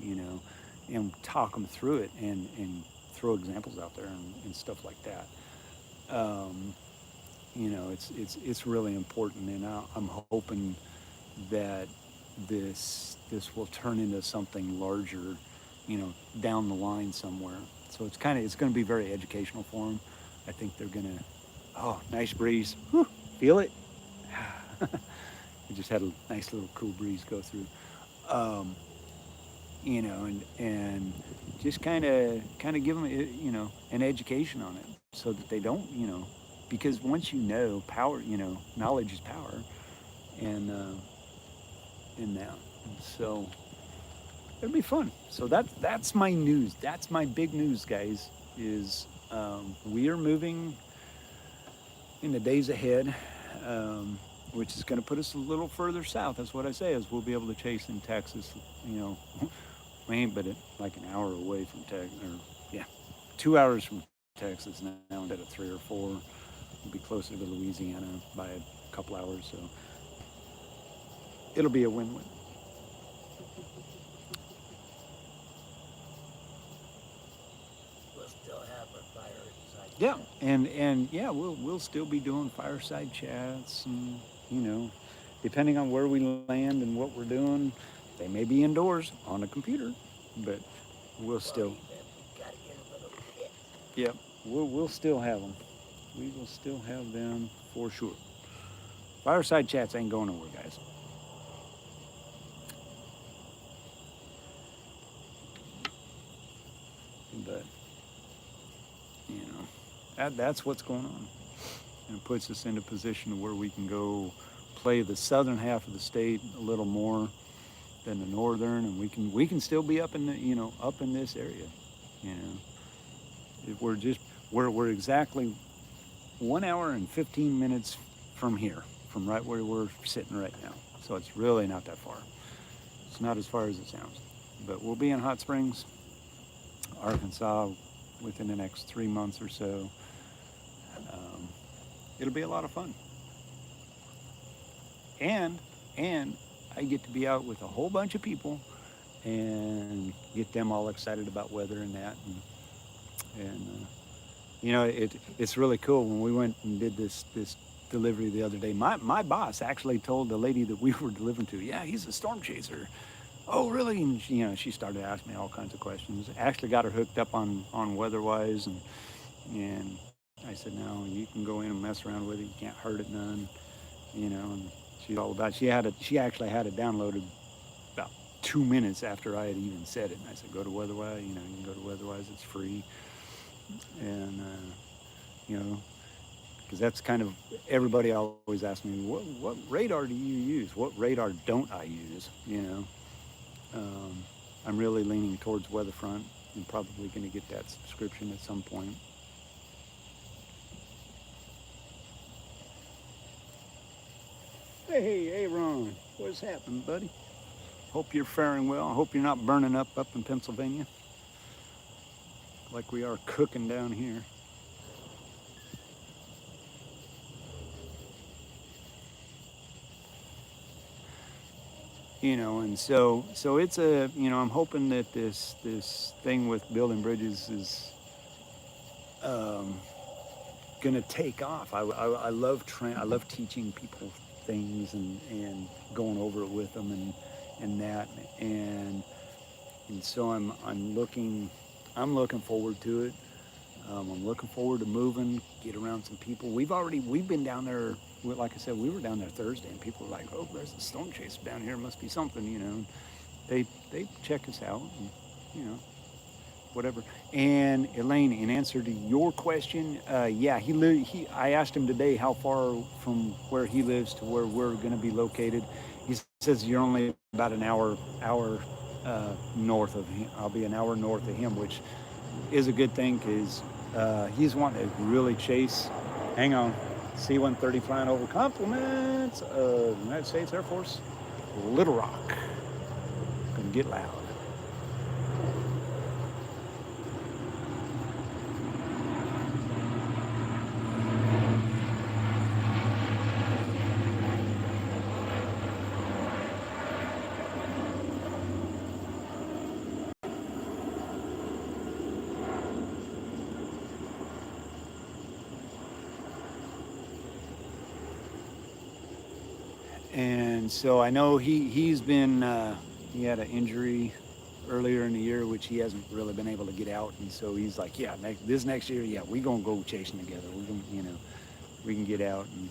and talk them through it, and throw examples out there, and stuff like that. um, it's really important, and I'm hoping that this will turn into something larger, down the line somewhere. So it's going to be very educational for them. I think they're going to. Oh, nice breeze. Whew, feel it. We just had a nice little cool breeze go through. Um, and just kind of give them an education on it, so that they don't, because once power, knowledge is power, and in that. So it'll be fun. So that's my news. That's my big news, guys. Is we are moving in the days ahead, which is going to put us a little further south. That's what I say. Is we'll be able to chase in Texas. We ain't but like an hour away from Texas, or yeah, 2 hours from Texas now instead of 3 or 4. We'll be closer to Louisiana by a couple hours. So it'll be a win-win. We'll still have our fireside Yeah, chat. and yeah, we'll still be doing fireside chats, and you know, depending on where we land and what we're doing, they may be indoors on a computer, but we'll Well, still, even we gotta get a little pit. yeah, we'll still have them. We will still have them for sure. Fireside chats ain't going nowhere, guys. But that's what's going on, and it puts us in a position where we can go play the southern half of the state a little more than the northern, and we can still be up in the up in this area. You know, if we're exactly 1 hour and 15 minutes from here, from right where we're sitting right now. So it's really not that far. It's not as far as it sounds. But we'll be in Hot Springs, Arkansas, within the next 3 months or so. Um, it'll be a lot of fun, and and I get to be out with a whole bunch of people and get them all excited about weather and that, and it's really cool. When we went and did this delivery the other day, my boss actually told the lady that we were delivering to, yeah, he's a storm chaser. Oh, really? And she started asking me all kinds of questions. Actually got her hooked up on WeatherWise, and I said, no, you can go in and mess around with it. You can't hurt it none. And she's all about. She actually had it downloaded about 2 minutes after I had even said it. And I said, go to WeatherWise. You can go to WeatherWise. It's free, and you know, because that's kind of, everybody always asks me, what radar do you use? What radar don't I use? Um, I'm really leaning towards Weatherfront, and probably going to get that subscription at some point. Hey, Ron, what's happening, buddy? Hope you're faring well. I hope you're not burning up in Pennsylvania like we are cooking down here. And so it's a, I'm hoping that this thing with building bridges is um, gonna take off. I love I love teaching people things and going over it with them and that and so I'm looking forward to it. I'm looking forward to moving, get around some people. We've been down there. Like I said, we were down there Thursday, and people were like, "Oh, there's a storm chaser down here. Must be something." They check us out, and, you know, whatever. And Elaine, in answer to your question, yeah, I asked him today how far from where he lives to where we're going to be located. He says you're only about an hour north of him. I'll be an hour north of him, which is a good thing because he's wanting to really chase. Hang on, C-130 flying over compliments of United States Air Force, Little Rock. Gonna get loud. And so I know he's been he had an injury earlier in the year, which he hasn't really been able to get out. And so he's like, yeah, this next year, yeah, we're gonna go chasing together. We're gonna, we can get out, and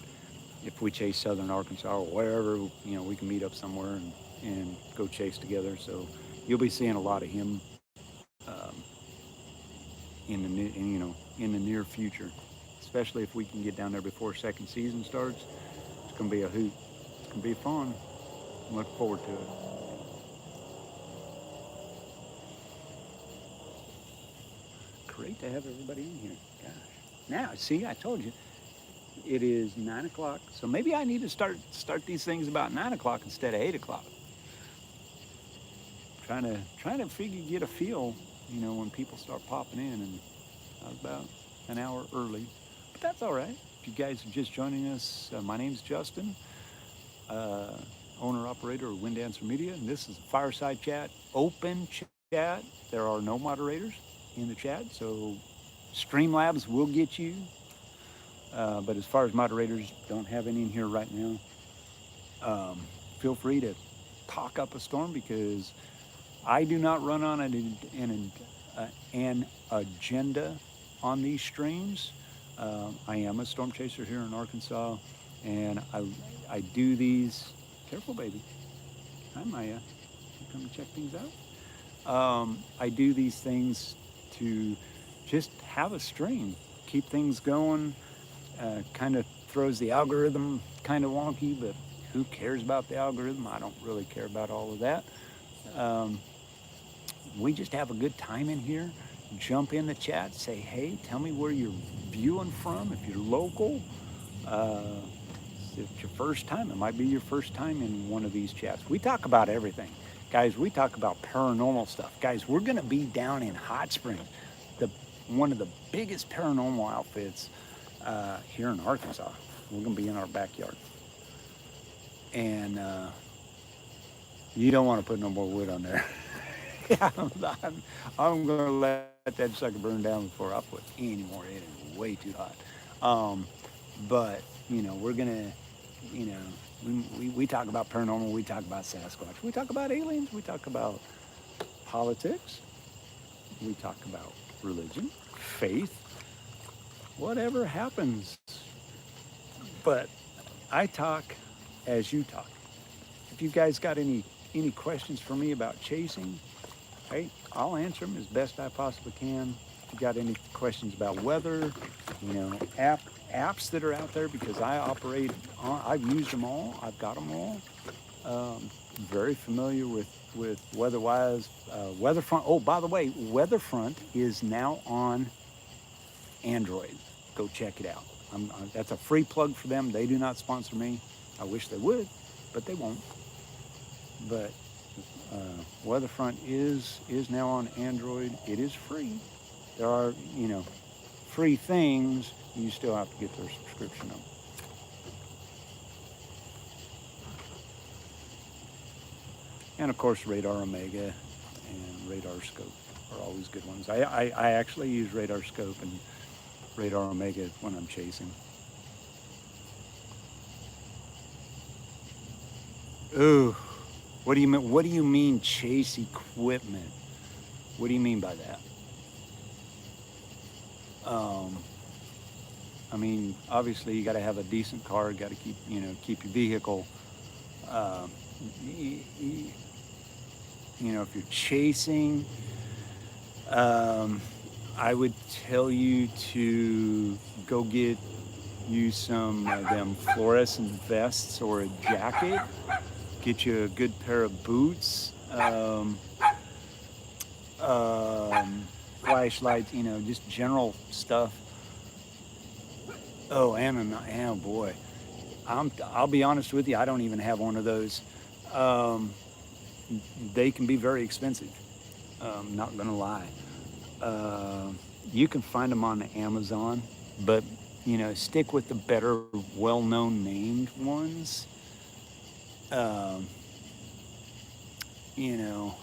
if we chase southern Arkansas or wherever, we can meet up somewhere and go chase together. So you'll be seeing a lot of him um, in the near future, especially if we can get down there before second season starts. It's gonna be a hoot. It's gonna be fun. I'm looking forward to it. Great to have everybody in here. Gosh. Now, see, I told you it is 9 o'clock. So maybe I need to start these things about 9 o'clock instead of 8 o'clock. Trying to figure get a feel, when people start popping in, and I was about an hour early, but that's all right. If you guys are just joining us, my name's Justin, uh, owner operator of Wind Dancer Media, and this is a fireside chat, open chat. There are no moderators in the chat, so Streamlabs will get you. But as far as moderators, don't have any in here right now. Feel free to talk up a storm because I do not run on an agenda on these streams. I am a storm chaser here in Arkansas, and I do these. Careful, baby. Hi, Maya. You come to check things out. I do these things to just have a stream, keep things going. Kind of throws the algorithm kind of wonky, but who cares about the algorithm? I don't really care about all of that. Um, we just have a good time in here. Jump in the chat, say, hey, tell me where you're viewing from. If you're local, uh, if it's your first time, it might be your first time in one of these chats. We talk about everything. Guys, we talk about paranormal stuff. Guys, we're going to be down in Hot Springs, one of the biggest paranormal outfits here in Arkansas. We're going to be in our backyard. And you don't want to put no more wood on there. Yeah, I'm going to let that sucker burn down before I put any more. It is way too hot. But, we're going to, we talk about paranormal. We talk about Sasquatch. We talk about aliens. We talk about politics. We talk about religion, faith, whatever happens. But I talk as you talk. If you guys got any questions for me about chasing, hey, I'll answer them as best I possibly can. If you got any questions about weather, apps that are out there, because I've used them all. I've got them all. Very familiar with WeatherWise, Weatherfront. Oh, by the way, Weatherfront is now on Android. Go check it out. That's a free plug for them. They do not sponsor me. I wish they would, but they won't. But Weatherfront is now on Android. It is free. There are, free things. You still have to get their subscription on. And of course, Radar Omega and Radar Scope are always good ones. I actually use Radar Scope and Radar Omega when I'm chasing. Ooh, what do you mean? What do you mean chase equipment? What do you mean by that? Um, I mean, obviously, you got to have a decent car. Got to keep, keep your vehicle. Uh, y- y- if you're chasing, um, I would tell you to go get you some of them fluorescent vests or a jacket. Get you a good pair of boots. Flashlights. Just general stuff. Oh, oh boy. I'll be honest with you. I don't even have one of those. Um, they can be very expensive. Not gonna lie. Uh, you can find them on Amazon, but stick with the better, well-known named ones. Um, you know,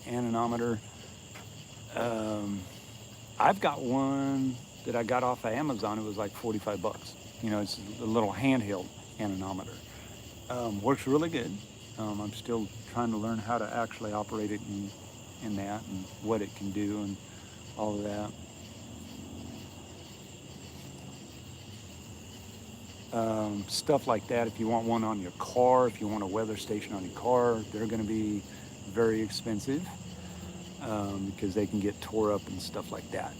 Anemometer. Um, I've got one that I got off of Amazon. It was like 45 bucks. It's a little handheld anemometer. Works really good. I'm still trying to learn how to actually operate it in that and what it can do and all of that. Stuff like that. If you want one on your car, if you want a weather station on your car, they're going to be very expensive because they can get tore up and stuff like that.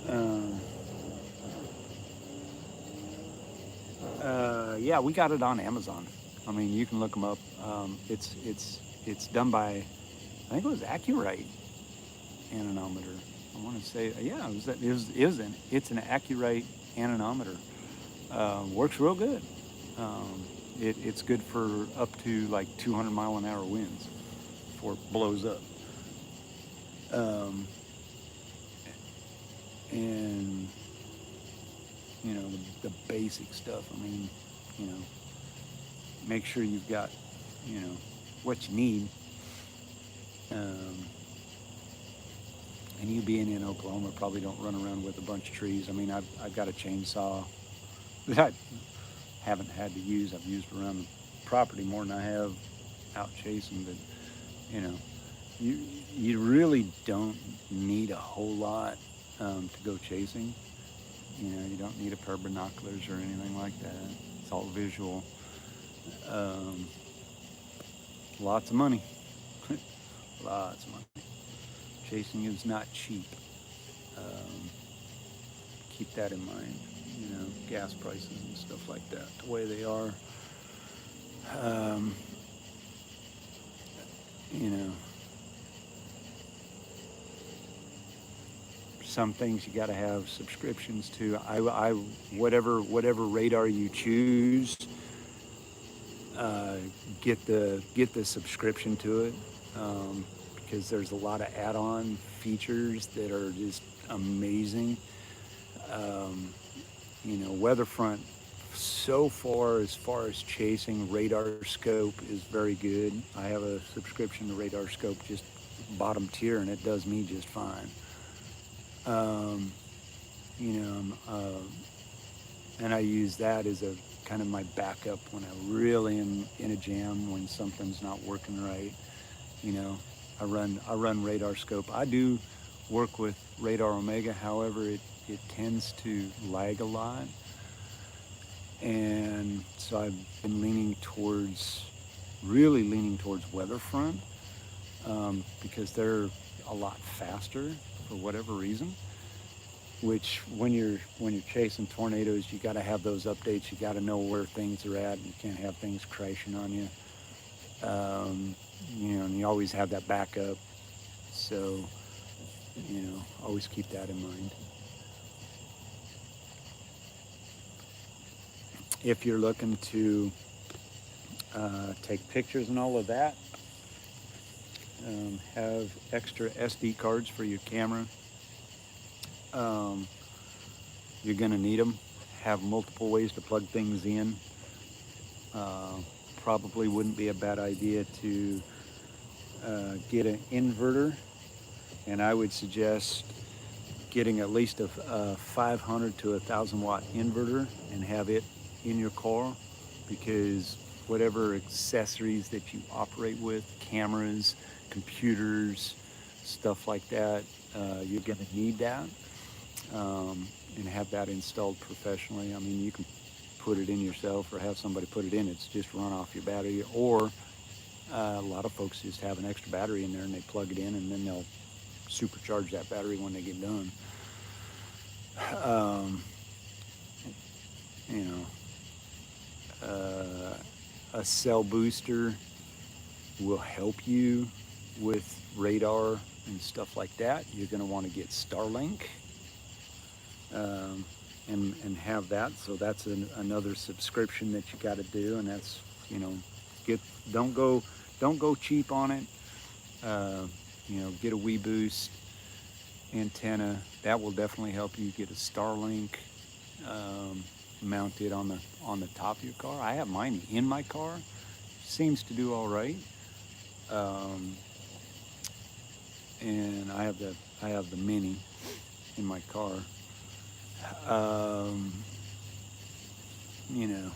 Um, yeah, we got it on Amazon. I mean, you can look them up. It's done by, I think it was Accurate anemometer. I want to say, yeah, it's an Accurate anemometer. Works real good. It's good for up to like 200-mile-an-hour winds before it blows up. Um, and the basic stuff. I mean, you know, make sure you've got you know what you need. Um, and you being in Oklahoma probably don't run around with a bunch of trees. I mean, I've got a chainsaw that I haven't had to use. I've used around the property more than I have out chasing. But you know, you you really don't need a whole lot to go chasing. You don't need a pair of binoculars or anything like that. It's all visual. Um, Lots of money. Lots of money. Chasing is not cheap. Um, Keep that in mind. Gas prices and stuff like that, the way they are. Um, you know, some things you got to have subscriptions to. Whatever radar you choose, uh, get the subscription to it because there's a lot of add-on features that are just amazing. Um, Weatherfront so far as chasing, Radar Scope is very good. I have a subscription to Radar Scope, just bottom tier, and it does me just fine. Um, you know, uh, and I use that as a kind of my backup when I really am in a jam when something's not working right. You know, I run Radar Scope. I do work with Radar Omega, however, it tends to lag a lot. And so I've been really leaning towards Weatherfront because they're a lot faster for whatever reason. Which when you're chasing tornadoes, you got to have those updates. You got to know where things are at. You can't have things crashing on you. Um, and you always have that backup. So always keep that in mind. If you're looking to take pictures and all of that, have extra SD cards for your camera. Um, you're going to need them. Have multiple ways to plug things in. Uh, probably wouldn't be a bad idea to get an inverter, and I would suggest getting at least a 500 to 1,000 watt inverter and have it in your car, because whatever accessories that you operate with, cameras, computers, stuff like that, you're going to need that, and have that installed professionally. I mean, you can put it in yourself or have somebody put it in. It's just run off your battery, or a lot of folks just have an extra battery in there and they plug it in, and then they'll supercharge that battery when they get done. Um, you know, a cell booster will help you with radar and stuff like that. You're going to want to get Starlink, um, and have that. So that's another subscription that you got to do, and that's, get don't go cheap on it. Uh, get a WeBoost antenna. That will definitely help you. Get a Starlink mounted on the top of your car. I have mine in my car. Seems to do all right. Um, and I have the Mini in my car. Um, you know,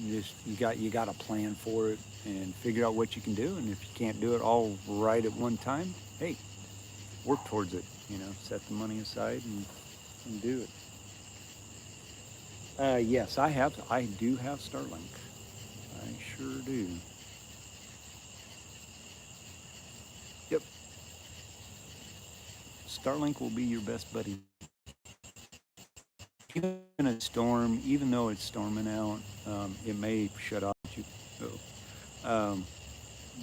you got to plan for it and figure out what you can do. And if you can't do it all right at one time, hey, work towards it. Set the money aside and do it. Yes, I do have Starlink. I sure do. Yep. Starlink will be your best buddy. Even in a storm, even though it's storming out, it may shut off.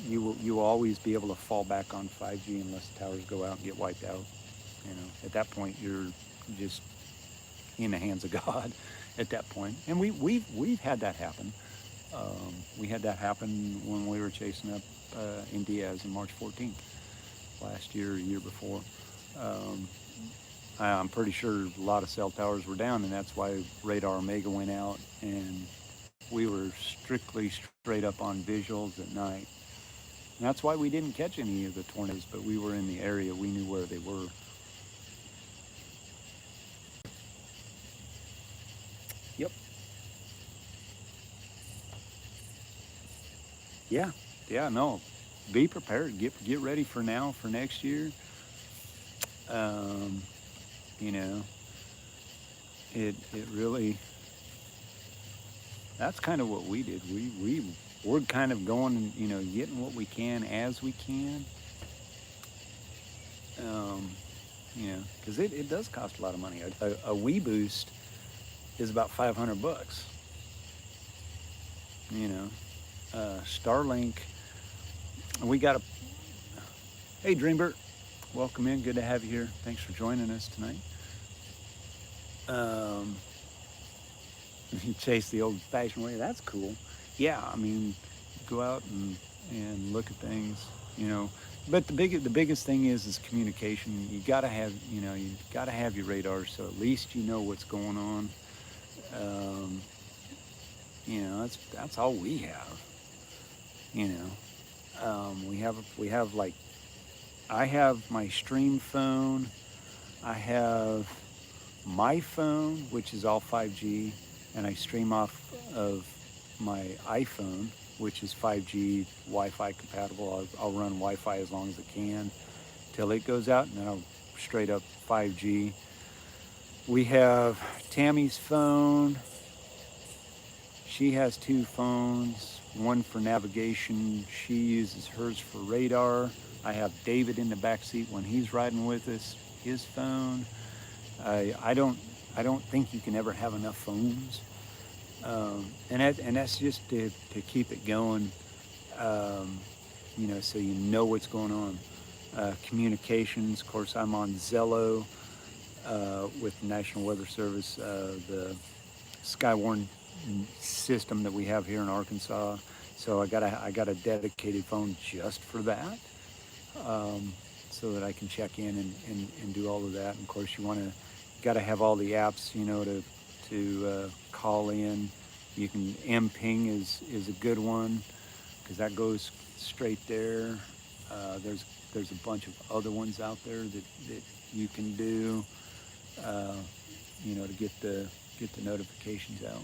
You will always be able to fall back on 5G unless the towers go out and get wiped out. At that point, you're just in the hands of God. At that point, and we've had that happen. We had that happen when we were chasing up in Diaz on March 14th last year, or year before. Um, I'm pretty sure a lot of cell towers were down, and that's why Radar Omega went out, and we were strictly straight up on visuals at night. And that's why we didn't catch any of the tornadoes, but we were in the area. We knew where they were. Yep. Yeah. Yeah. No. Be prepared. Get ready for now, for next year. Um, you know, it really, that's kind of what we did. We're kind of going and, getting what we can as we can. Um, because it does cost a lot of money. A WeBoost is about $500. Starlink. We got a Hey, Dreambert, welcome in. Good to have you here. Thanks for joining us tonight. Um, you chase the old-fashioned way. That's cool. Yeah, I mean, go out and look at things. But the biggest thing is communication. You gotta have your radar, so at least you know what's going on. Um, that's all we have. We have like, I have my stream phone. I have my phone, which is all 5G, and I stream off of my iPhone, which is 5G Wi-Fi compatible. I'll run Wi-Fi as long as it can till it goes out, and then I'll straight up 5G. We have Tammy's phone. She has two phones, one for navigation. She uses hers for radar. I have David in the back seat when he's riding with us, his phone. I don't think you can ever have enough phones, and that's just to keep it going, so you know what's going on. Communications, of course, I'm on Zello with the National Weather Service, the Skywarn system that we have here in Arkansas. So I got a dedicated phone just for that, so that I can check in and do all of that. And of course, got to have all the apps, to call in. You can MPing is a good one. because that goes straight there. There's a bunch of other ones out there that you can do, uh, to get the notifications out.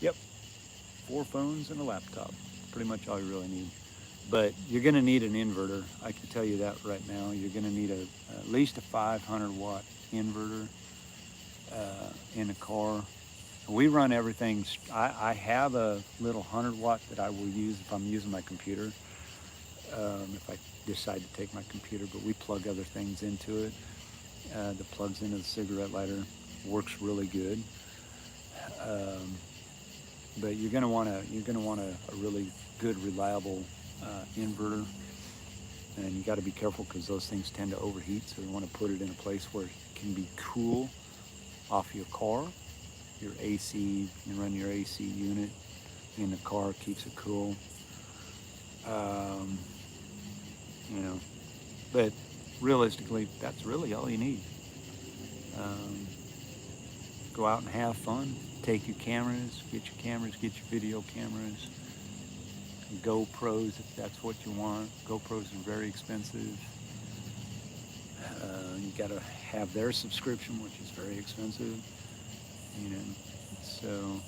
Yep, 4 phones and a laptop. Pretty much all you really need. But you're going to need an inverter. I can tell you that right now. You're going to need at least a 500-watt inverter in the car. We run everything. I have a little 100-watt that I will use if I'm using my computer, if I decide to take my computer, but we plug other things into it. That plugs into the cigarette lighter. Works really good. But you're going to want a really good, reliable inverter, and you got to be careful because those things tend to overheat. So you want to put it in a place where it can be cool off your car. Your AC, you run your AC unit in the car, keeps it cool. But realistically, that's really all you need. Go out and have fun. Take your cameras, get your video cameras, GoPros if that's what you want. GoPros are very expensive. You got to have their subscription, which is very expensive. So.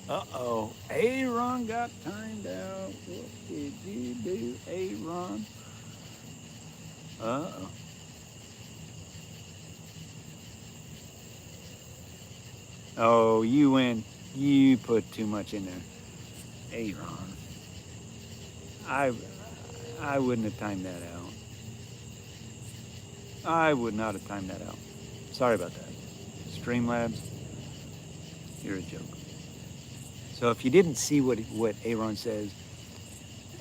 Uh-oh, Aaron got timed out. What did you do, Aaron? Uh-oh. Oh, you put too much in there. Aaron. I wouldn't have timed that out. I would not have timed that out. Sorry about that. Streamlabs, you're a joke. So if you didn't see what Aaron says,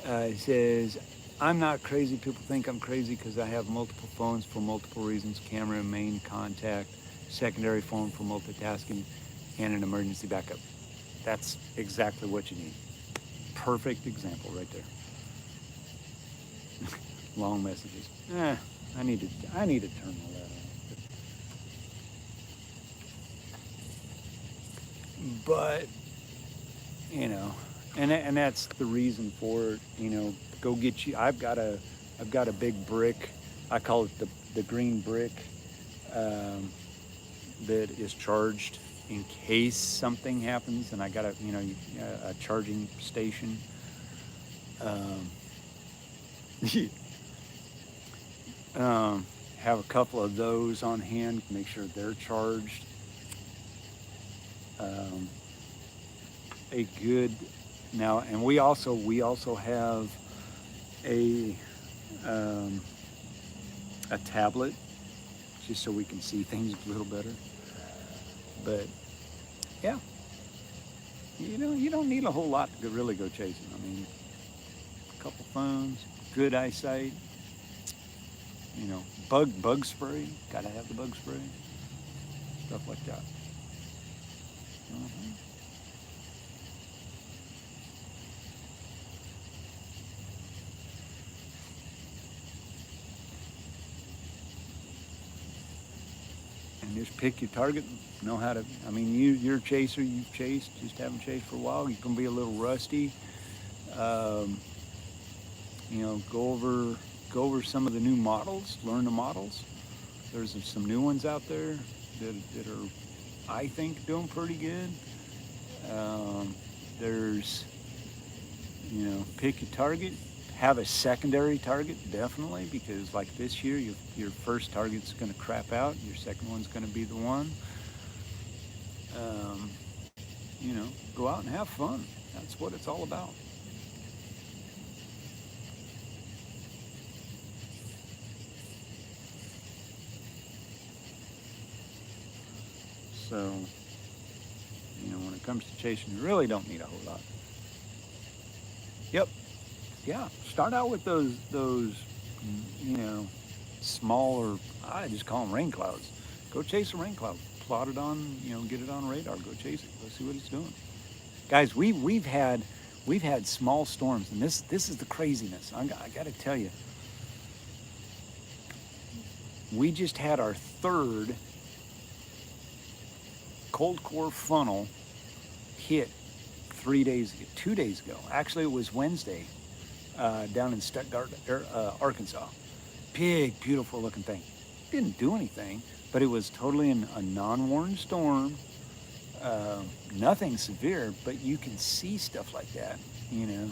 he says, I'm not crazy. People think I'm crazy because I have multiple phones for multiple reasons. Camera, main contact, secondary phone for multitasking, and an emergency backup. That's exactly what you need. Perfect example right there. Long messages. I need to turn all that on. But and that's the reason for it. Go get you. I've got a big brick. I call it the green brick that is charged in case something happens, and I got a charging station. Have a couple of those on hand, make sure they're charged. A good now, and we also have a tablet, just so we can see things a little better. But yeah, you don't need a whole lot to really go chasing. I mean, a couple phones, good eyesight. Bug spray. Gotta have the bug spray. Stuff like that. And just pick your target. Know how to. I mean, you're a chaser. You've chased. Just haven't chased for a while. You can be a little rusty. Go over some of the new models. Learn the models. There's some new ones out there that are, I think, doing pretty good. There's, pick your target. Have a secondary target, definitely, because like this year, your first target's going to crap out. Your second one's going to be the one. Go out and have fun. That's what it's all about. So, when it comes to chasing, you really don't need a whole lot. Yep. Yeah. Start out with those smaller, I just call them rain clouds. Go chase a rain cloud. Plot it on, get it on radar. Go chase it. Go see what it's doing. Guys, we've had small storms, and this is the craziness. I got to tell you. We just had our third cold core funnel hit 3 days ago, 2 days ago. Actually, it was Wednesday down in Stuttgart, Arkansas. Big, beautiful looking thing. Didn't do anything, but it was totally a non-warned storm. Uh, Nothing severe, but you can see stuff like that. You know,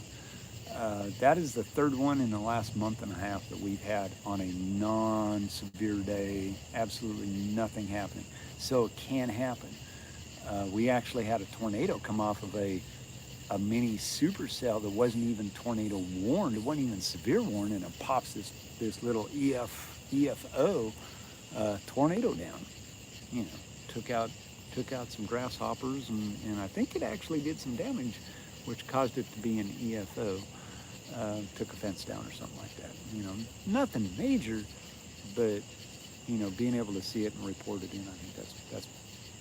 that is the third one in the last month and a half that we've had on a non-severe day. Absolutely nothing happening. So it can happen. We actually had a tornado come off of a mini supercell that wasn't even tornado warned. It wasn't even severe warned, and it pops this little EFO tornado down. You know, took out some grasshoppers, and I think it actually did some damage, which caused it to be an EFO. Took a fence down or something like that. You know, nothing major, but you know, being able to see it and report it in, I think that's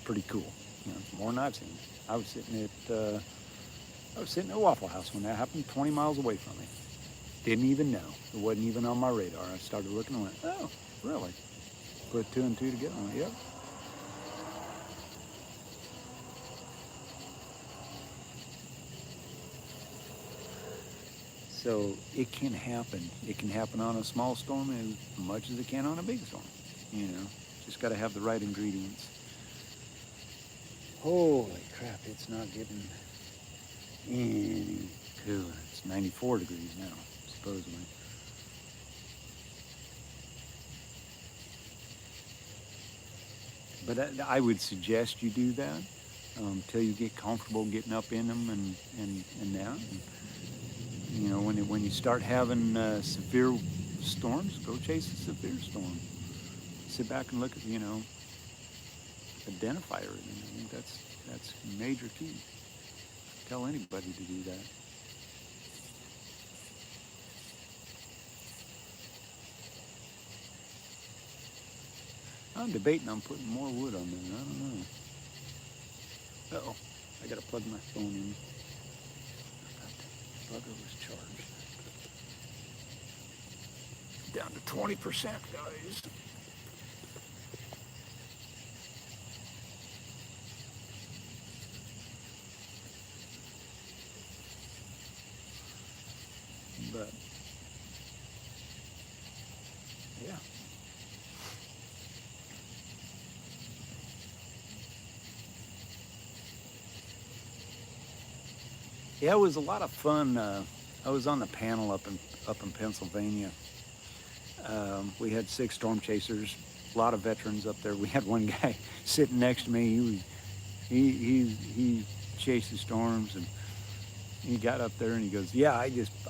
pretty cool. You know, it's more than I've seen. I was sitting at Waffle House when that happened, 20 miles away from me. Didn't even know. It wasn't even on my radar. I started looking and went, oh, really? Put two and two together. I went, yep. So it can happen. It can happen on a small storm as much as it can on a big storm. You know, just got to have the right ingredients. Holy crap, it's not getting any cooler. It's 94 degrees now, supposedly. But I would suggest you do that until you get comfortable getting up in them and that. And, you know, when you start having severe storms, go chase a severe storm. Sit back and look at, you know, identify everything. I think that's major key. Tell anybody to do that. I'm debating on putting more wood on there. I don't know. Uh-oh, I gotta plug my phone in. That bugger was charged. Down to 20%, guys. But yeah. Yeah, it was a lot of fun. I was on the panel up in Pennsylvania. We had 6 storm chasers, a lot of veterans up there. We had one guy sitting next to me. He chases storms, and he got up there and he goes, "Yeah,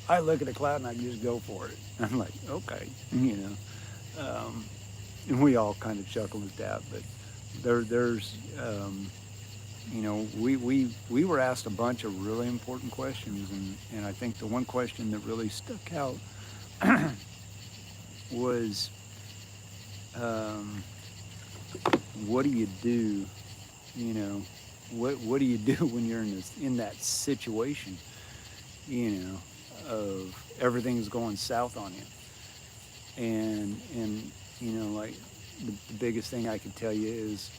I look at a cloud and I just go for it." I'm like, "Okay," you know. And we all kind of chuckled at that, but there's you know, we were asked a bunch of really important questions, and I think the one question that really stuck out was, um, what do you do? You know, what do you do when you're in that situation? You know, of everything's going south on you, and you know, like the biggest thing I could tell you is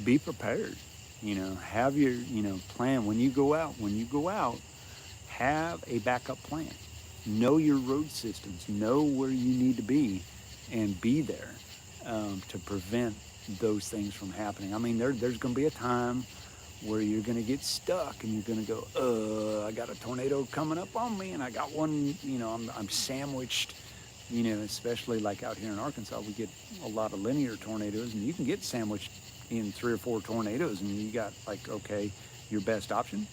be prepared. You know, have your, you know, plan when you go out. When you go out, have a backup plan. Know your road systems. Know where you need to be, and be there to prevent those things from happening. I mean, there's going to be a time where you're going to get stuck, and you're going to go, I got a tornado coming up on me, and I got one. You know, I'm sandwiched. You know, especially like out here in Arkansas, we get a lot of linear tornadoes, and you can get sandwiched in 3 or 4 tornadoes, and you got like, okay, your best option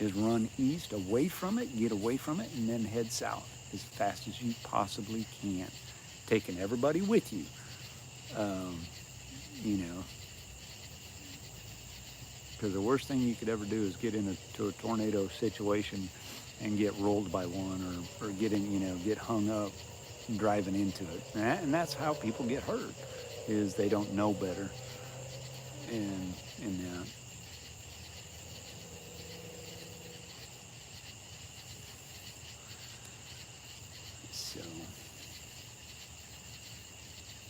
is run east away from it, get away from it, and then head south as fast as you possibly can, taking everybody with you. You know, because the worst thing you could ever do is get into a tornado situation and get rolled by one, or get in, you know, get hung up driving into it. And that's how people get hurt, is they don't know better. And that. So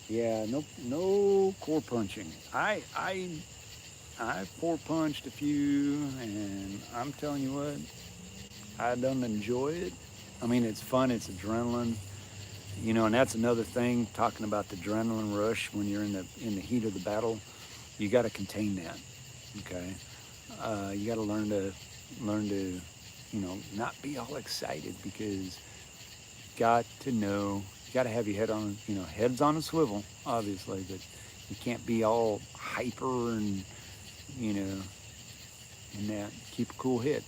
yeah, no core punching. I I four punched a few, and I'm telling you what, I don't enjoy it. I mean, it's fun, it's adrenaline, and that's another thing. Talking about the adrenaline rush when you're in the heat of the battle, you got to contain that. Okay, you got to learn to, not be all excited because got to know, you got to have your heads on a swivel, obviously, but you can't be all hyper and you know and that. Keep a cool head,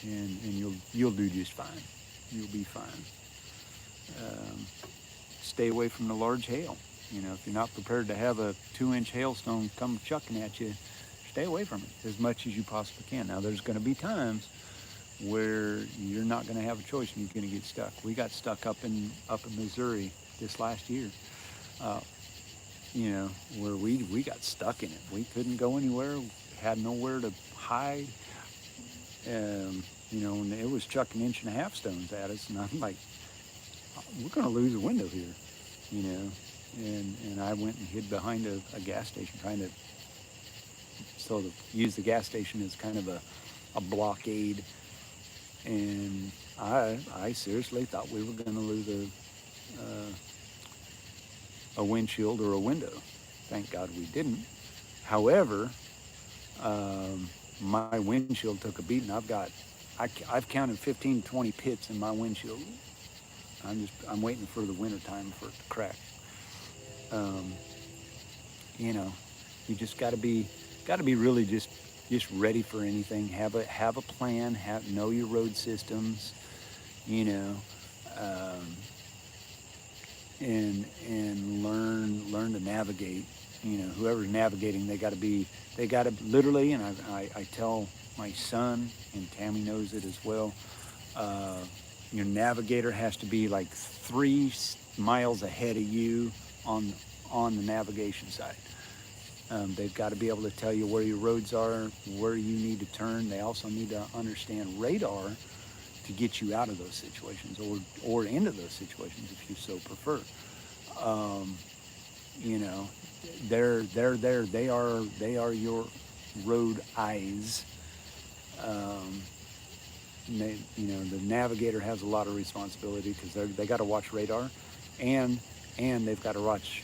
and you'll do just fine. You'll be fine. Um, Stay away from the large hail. If you're not prepared to have a 2-inch hailstone come chucking at you, stay away from it as much as you possibly can. Now, there's going to be times where you're not going to have a choice and you're going to get stuck. We got stuck up in Missouri this last year. Uh, where we got stuck in it. We couldn't go anywhere. Had nowhere to hide. And it was chucking 1.5-inch stones at us, and I'm like, we're going to lose a window here, you know. And I went and hid behind a gas station, trying to use the gas station as kind of a blockade. And I seriously thought we were going to lose a windshield or a window. Thank God we didn't. However, my windshield took a beating. I've counted 15, 20 pits in my windshield. I'm waiting for the winter time for it to crack. Um, you know, you just got to be really just ready for anything. Have a plan. Know your road systems. You know, um, and learn to navigate. Whoever's navigating, they got to literally. And I tell my son, and Tammy knows it as well. Your navigator has to be like 3 miles ahead of you on the navigation side. They've got to be able to tell you where your roads are, where you need to turn. They also need to understand radar to get you out of those situations or into those situations if you so prefer. Um, you know, they're there. They are your road eyes. Um, the navigator has a lot of responsibility because they got to watch radar, and they've got to watch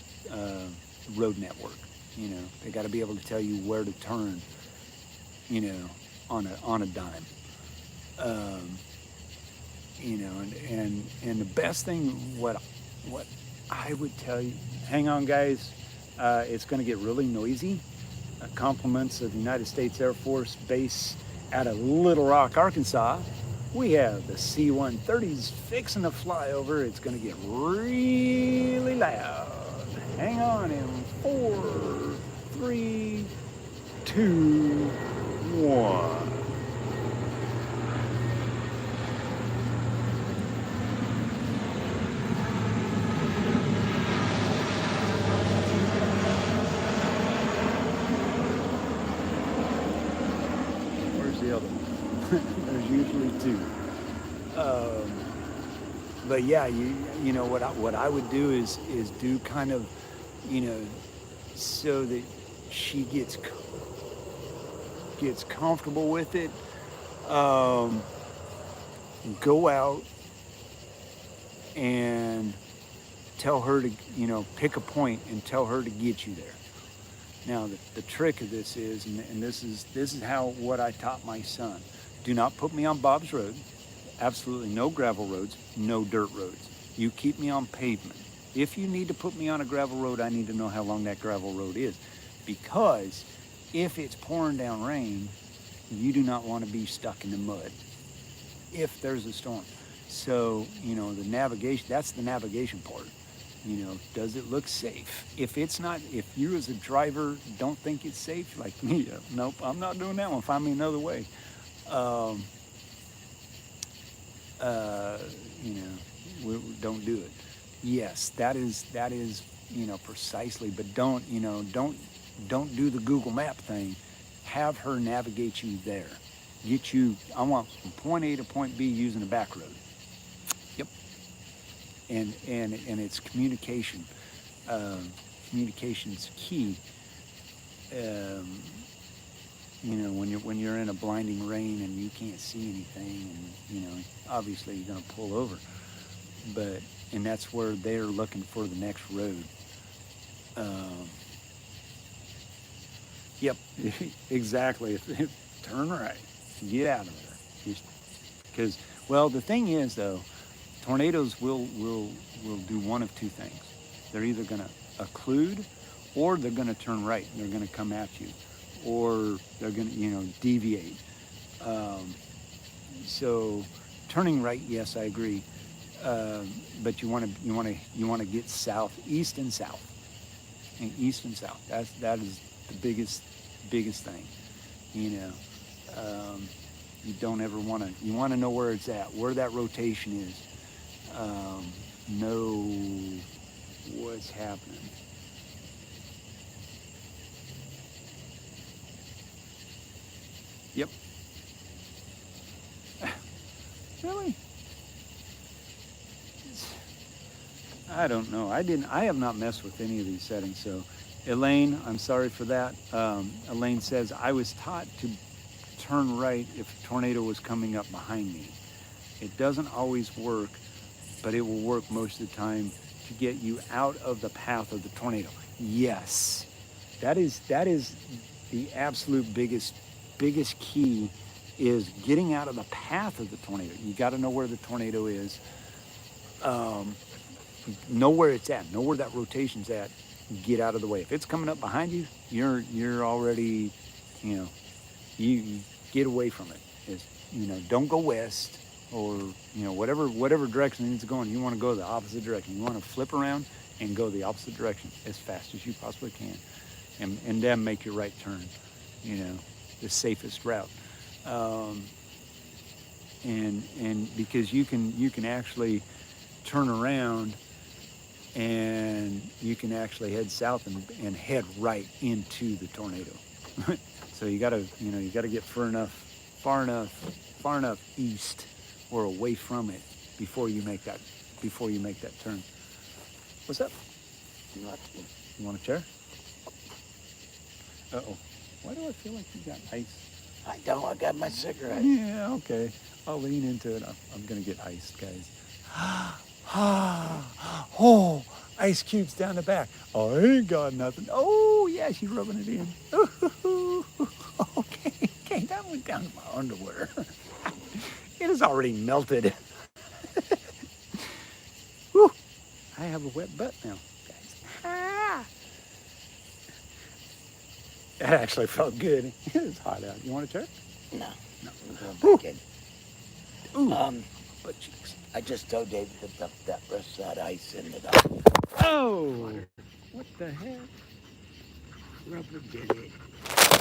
road network. They got to be able to tell you where to turn. On a dime. Um, and the best thing, what I would tell you, hang on, guys, it's going to get really noisy. Compliments of the United States Air Force Base out of Little Rock, Arkansas. We have the C-130s fixing to fly over. It's going to get really loud. Hang on in 4, 3, 2, 1. Where's the other one? There's usually 2. But yeah, you know what I would do is do kind of, so that she gets comfortable with it. Go out and tell her to, pick a point and tell her to get you there. Now the trick of this is, and this is what I taught my son. Do not put me on Bob's Road. Absolutely no gravel roads, no dirt roads. You keep me on pavement. If you need to put me on a gravel road, I need to know how long that gravel road is. Because if it's pouring down rain, you do not want to be stuck in the mud if there's a storm. So, the navigation, that's the navigation part. Does it look safe? If you as a driver don't think it's safe, like me, nope, I'm not doing that one. Find me another way. We don't do it. Yes, that is, precisely, but don't do the Google Map thing. Have her navigate you there. I want from point A to point B using a back road. Yep. And it's communication. Communication's key. when you're in a blinding rain and you can't see anything, and obviously you're going to pull over. But and that's where they're looking for the next road. Um, yep, exactly. Turn right, get out of there. Because well, the thing is though, tornadoes will do one of two things. They're either going to occlude, or they're going to turn right. They're going to come at you, or they're going to deviate. Um, so turning right, yes, I agree. But you want to get south, east and south, and east and south. That is the biggest thing. You know, you don't ever want to. You want to know where it's at, where that rotation is. Know what's happening. Yep. Really? I don't know. I have not messed with any of these settings. So, Elaine, I'm sorry for that. Elaine says I was taught to turn right if a tornado was coming up behind me. It doesn't always work, but it will work most of the time to get you out of the path of the tornado. Yes, that is the absolute biggest key is getting out of the path of the tornado. You got to know where the tornado is. Know where it's at. Know where that rotation's at. Get out of the way. If it's coming up behind you, you're already, you get away from it. Don't go west or whatever direction it's going. You want to go the opposite direction. You want to flip around and go the opposite direction as fast as you possibly can, and then make your right turn. The safest route. And because you can actually turn around and you can actually head south and head right into the tornado. So you gotta get far enough east or away from it before you make that turn. What's up? Nothing. You want a chair? Uh-oh. Why do I feel like you got ice? I don't. I got my cigarette. Yeah, okay. I'll lean into it. I'm going to get iced, guys. Oh, ice cubes down the back. Oh, I ain't got nothing. Oh, yeah, she's rubbing it in. Okay, that went down to my underwear. It is already melted. Whew, I have a wet butt now, guys. That actually felt good. It's hot out. You want a chair? No. No. I'm going back in. Ooh. But I just told Dave to dump that rest of that ice in the dog. Oh! Water. What the heck? Rubber did it.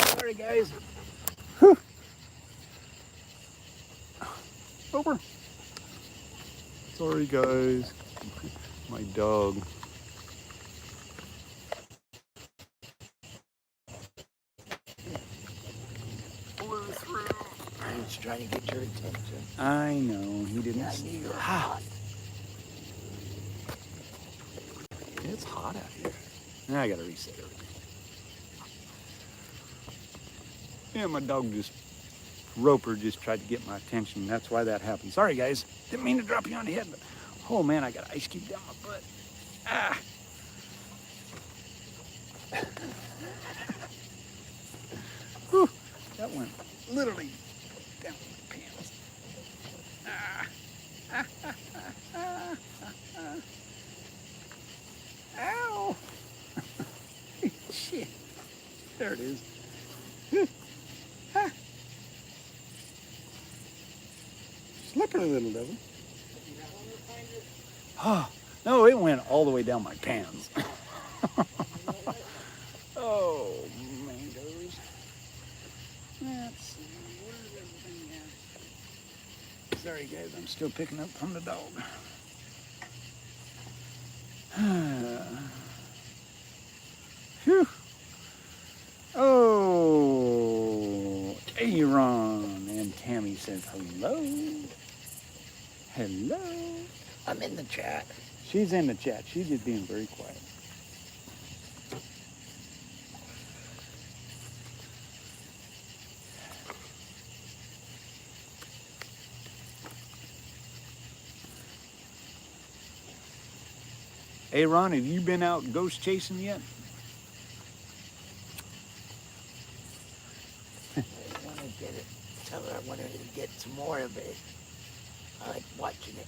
Sorry, guys. Whew. Over. Sorry, guys. My dog. I was trying to get your attention. I know. He didn't. I knew you were hot. It's hot out here. Now I gotta reset everything. Yeah, my dog Roper just tried to get my attention. That's why that happened. Sorry, guys. Didn't mean to drop you on the head, but oh man, I got an ice cube down my butt. Ah. Whew. That went literally down my pants. Ah. Ow. Shit. There it is. Slippery little devil. Oh, no, it went all the way down my pants. Oh, mangoes. Let's see, where's everything at? Sorry, guys, I'm still picking up from the dog. Phew. Oh, Aaron and Tammy says hello. Hello. I'm in the chat. She's in the chat. She's just being very quiet. Hey, Ron, have you been out ghost chasing yet? I want to get it. Tell her I want her to get some more of it. I like watching it.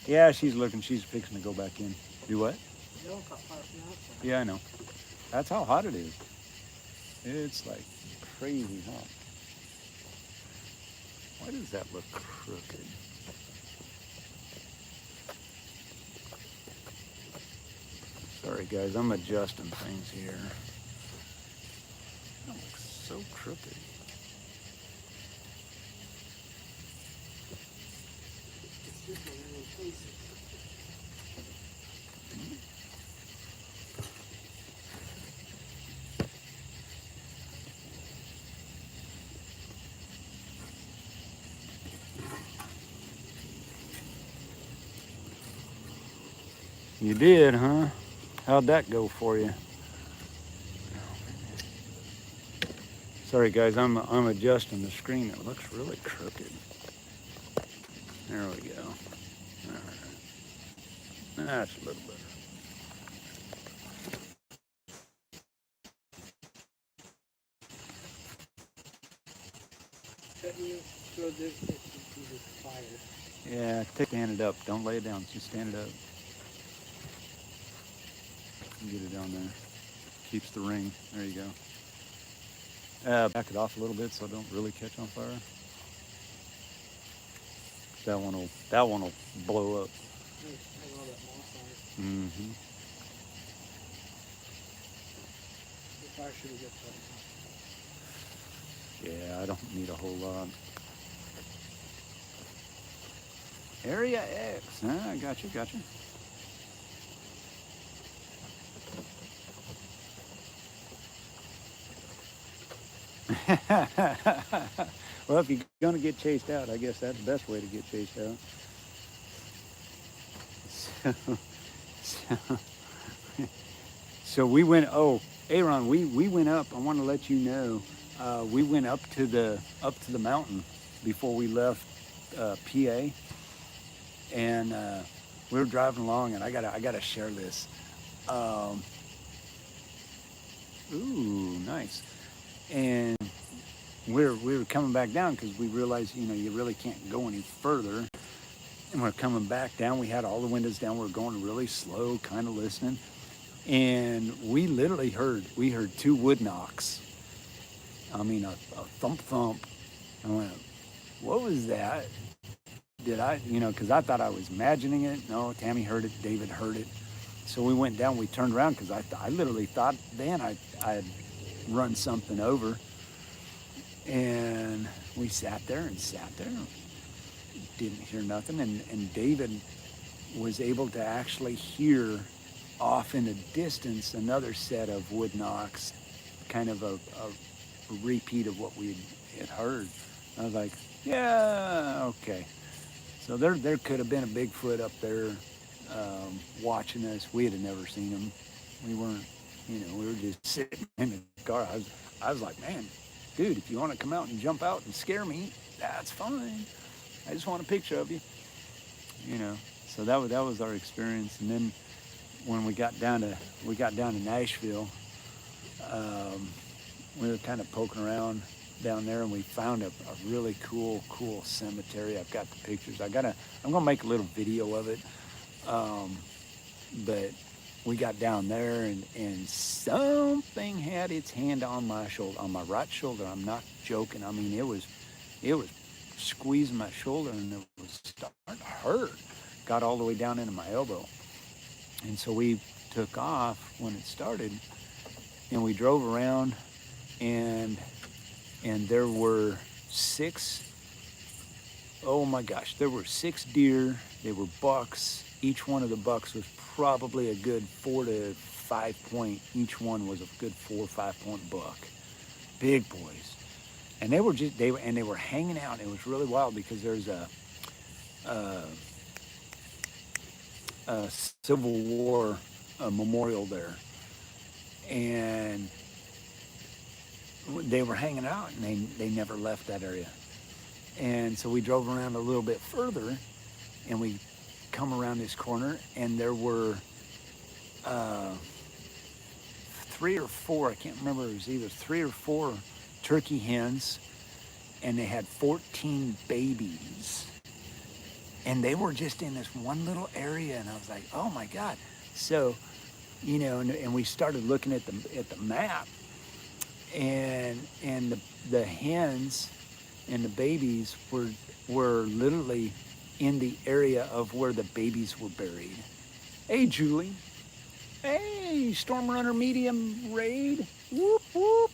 Yeah, she's looking. She's fixing to go back in. Do what? Yeah, I know. That's how hot it is. It's like crazy hot. Why does that look crooked? Sorry, guys. I'm adjusting things here. That looks so crooked. You did, huh? How'd that go for you? Sorry, guys. I'm adjusting the screen. It looks really crooked. There we go. All right. That's a little better. Yeah, stand it up. Don't lay it down. Just stand it up. Get it down there. Keeps the ring. There you go. Back it off a little bit so it don't really catch on fire. That one will blow up. Mm-hmm. Yeah, I don't need a whole lot. Area X. I got you. Well, if you're going to get chased out, I guess that's the best way to get chased out. So, so we went. Oh, Aaron, we went up. I want to let you know, we went up to the mountain before we left PA, and we were driving along, and I gotta share this. Um, ooh, nice. And we were coming back down because we realized you really can't go any further. And we're coming back down. We had all the windows down. We were going really slow, kind of listening. And we literally heard two wood knocks. I mean, a thump thump. I went, what was that? Did I, because I thought I was imagining it. No, Tammy heard it. David heard it. So we went down. We turned around because I literally thought then I'd run something over. And we sat there. Didn't hear nothing. And David was able to actually hear off in the distance another set of wood knocks, kind of a repeat of what we had heard. I was like, yeah, okay. So there could have been a Bigfoot up there watching us. We had never seen him. We weren't, we were just sitting in the car. I was like, man, dude, if you want to come out and jump out and scare me, that's fine. I just want a picture of you, So that was our experience. And then when we got down to Nashville, we were kind of poking around down there, and we found a really cool cemetery. I've got the pictures. I'm gonna make a little video of it. But we got down there, and something had its hand on my shoulder, on my right shoulder. I'm not joking. I mean, it was squeezing my shoulder, and it was starting to hurt. Got all the way down into my elbow. And so we took off when it started, and we drove around, and there were oh my gosh, there were 6 deer. They were bucks. Each one of the bucks was probably a good 4 to 5 point. Each one was a good 4 or 5 point buck. Big boys. And they were hanging out. It was really wild because there's a Civil War memorial there. And they were hanging out, and they never left that area. And so we drove around a little bit further, and we come around this corner, and there were uh, three or four, I can't remember, it was either three or four turkey hens, and they had 14 babies. And they were just in this one little area, and I was like, oh my God. So, and we started looking at the map, and the hens and the babies were literally in the area of where the babies were buried. Hey, Julie. Hey, Storm Runner Medium Raid. Whoop, whoop.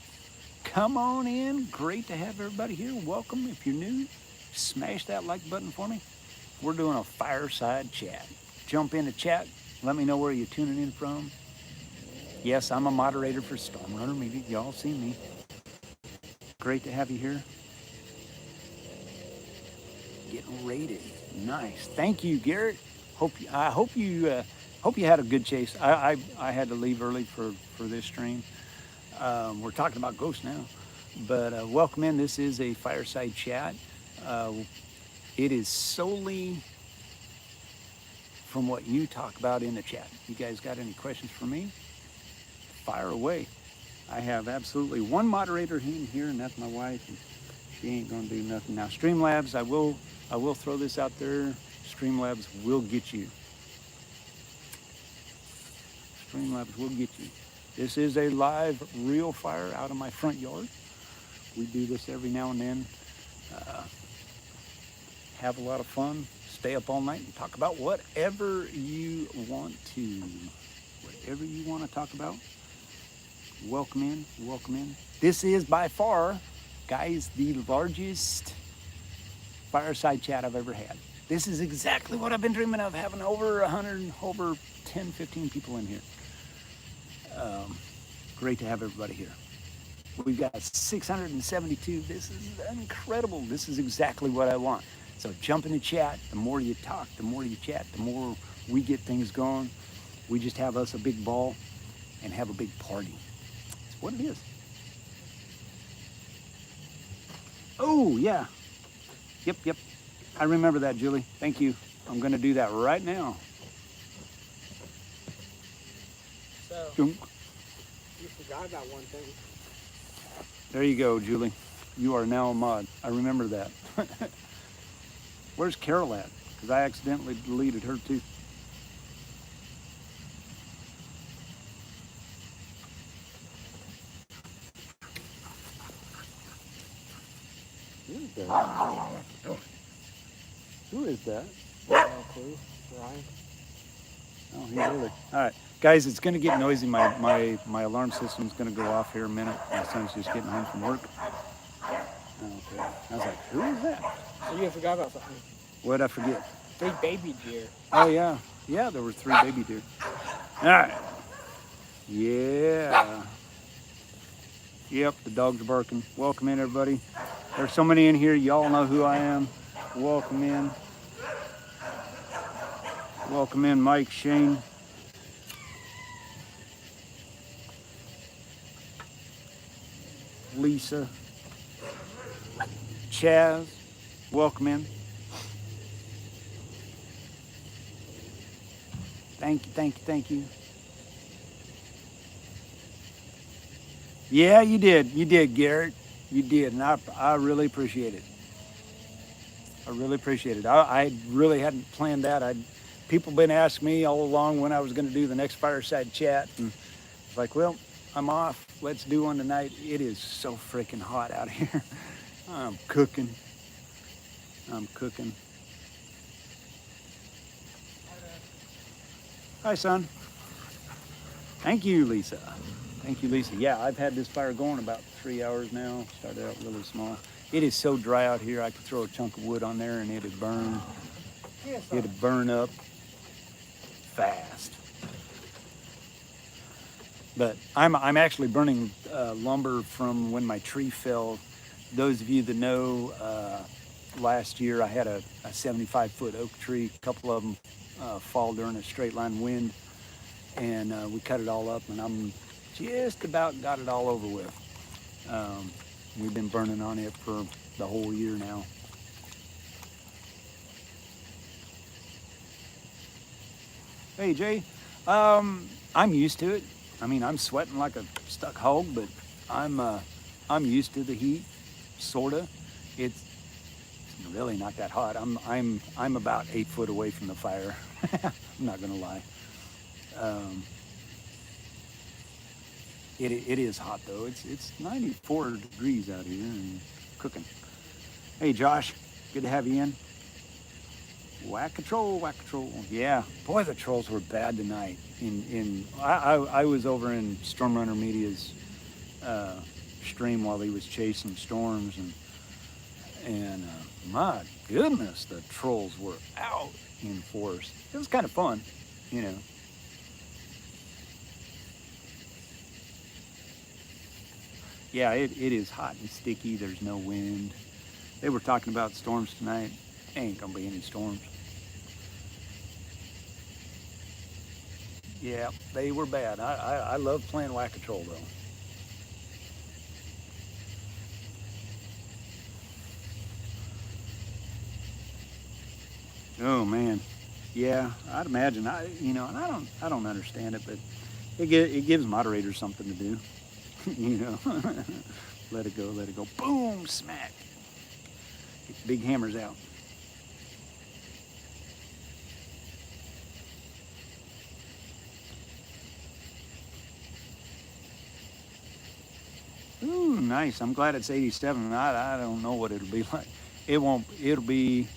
Come on in. Great to have everybody here. Welcome. If you're new, smash that like button for me. We're doing a fireside chat. Jump into chat. Let me know where you're tuning in from. Yes, I'm a moderator for Storm Runner Media. Y'all see me. Great to have you here. Getting rated. Nice. Thank you, Garrett. I hope you had a good chase. I had to leave early for this stream. We're talking about ghosts now, but welcome in. This is a fireside chat. It is solely from what you talk about in the chat. You guys got any questions for me? Fire away. I have absolutely one moderator in here, and that's my wife. And she ain't gonna do nothing now. Streamlabs, I will throw this out there. Streamlabs will get you. Streamlabs will get you. This is a live real fire out of my front yard. We do this every now and then. Have a lot of fun. Stay up all night and talk about whatever you want to. Whatever you want to talk about. Welcome in. Welcome in. This is by far, guys, the largest fireside chat I've ever had. This is exactly what I've been dreaming of, having over 100, over 10, 15 people in here. Great to have everybody here. We've got 672. This is incredible. This is exactly what I want. So jump in the chat. The more you talk, the more you chat, the more we get things going. We just have us a big ball and have a big party. That's what it is. Oh, yeah. Yep. I remember that, Julie. Thank you. I'm going to do that right now. So, Dunk. you forgot about one thing. There you go, Julie. You are now a mod. I remember that. Where's Carol at? Because I accidentally deleted her too. Who is that? Who is that? Ryan. Oh, he really. All right, guys, it's going to get noisy. My alarm system's going to go off here in a minute. My son's just getting home from work. Okay. I was like, who is that? So you forgot about something. What'd I forget? 3 baby deer. Oh, yeah. Yeah, there were 3 baby deer. All right. Yeah. Yep, the dogs are barking. Welcome in, everybody. There's so many in here. Y'all know who I am. Welcome in. Welcome in, Mike, Shane. Lisa. Chaz. Welcome in. Thank you. Yeah, you did, Garrett. You did, and I really appreciate it. I really appreciate it. I really hadn't planned that. People been asking me all along when I was going to do the next fireside chat, and it's like, well, I'm off. Let's do one tonight. It is so freaking hot out here. I'm cooking. Hi, son. Thank you, Lisa. Yeah, I've had this fire going about 3 hours now. Started out really small. It is so dry out here, I could throw a chunk of wood on there and it'd burn. It'd burn up fast. But I'm actually burning lumber from when my tree fell. Those of you that know, last year I had a 75-foot oak tree. A couple of them fall during a straight line wind, and we cut it all up, and I'm just about got it all over with. We've been burning on it for the whole year now. Hey Jay, I'm used to it. I mean, I'm sweating like a stuck hog, but I'm used to the heat, sorta. It's really not that hot. I'm about 8 foot away from the fire. I'm not gonna lie. Um, it is hot though. It's 94 degrees out here and cooking. Hey Josh, good to have you in. Whack a troll, whack a troll. Yeah, boy, the trolls were bad tonight. I was over in Stormrunner Media's stream while he was chasing storms, and my goodness, the trolls were out in force. It was kind of fun, you know. Yeah, it is hot and sticky. There's no wind. They were talking about storms tonight. Ain't gonna be any storms. Yeah, they were bad. I love playing Whack-A-Troll though. Oh man, yeah, I'd imagine. And I don't understand it, but it gives moderators something to do. you know, let it go, let it go. Boom, smack. Big hammers out. Ooh, nice. I'm glad it's 87. I don't know what it'll be like. It won't. It'll be.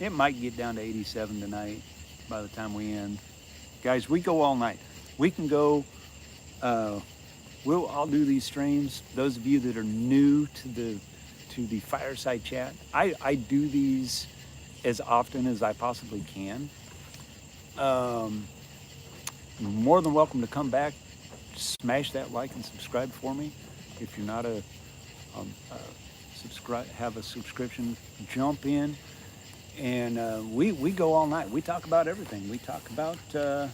It might get down to 87 tonight by the time we end. Guys, we go all night. We can go. I'll do these streams. Those of you that are new to the Fireside chat, I do these as often as I possibly can. More than welcome to come back. Smash that like and subscribe for me. If you're not have a subscription, jump in, and we go all night. We talk about everything. We talk about the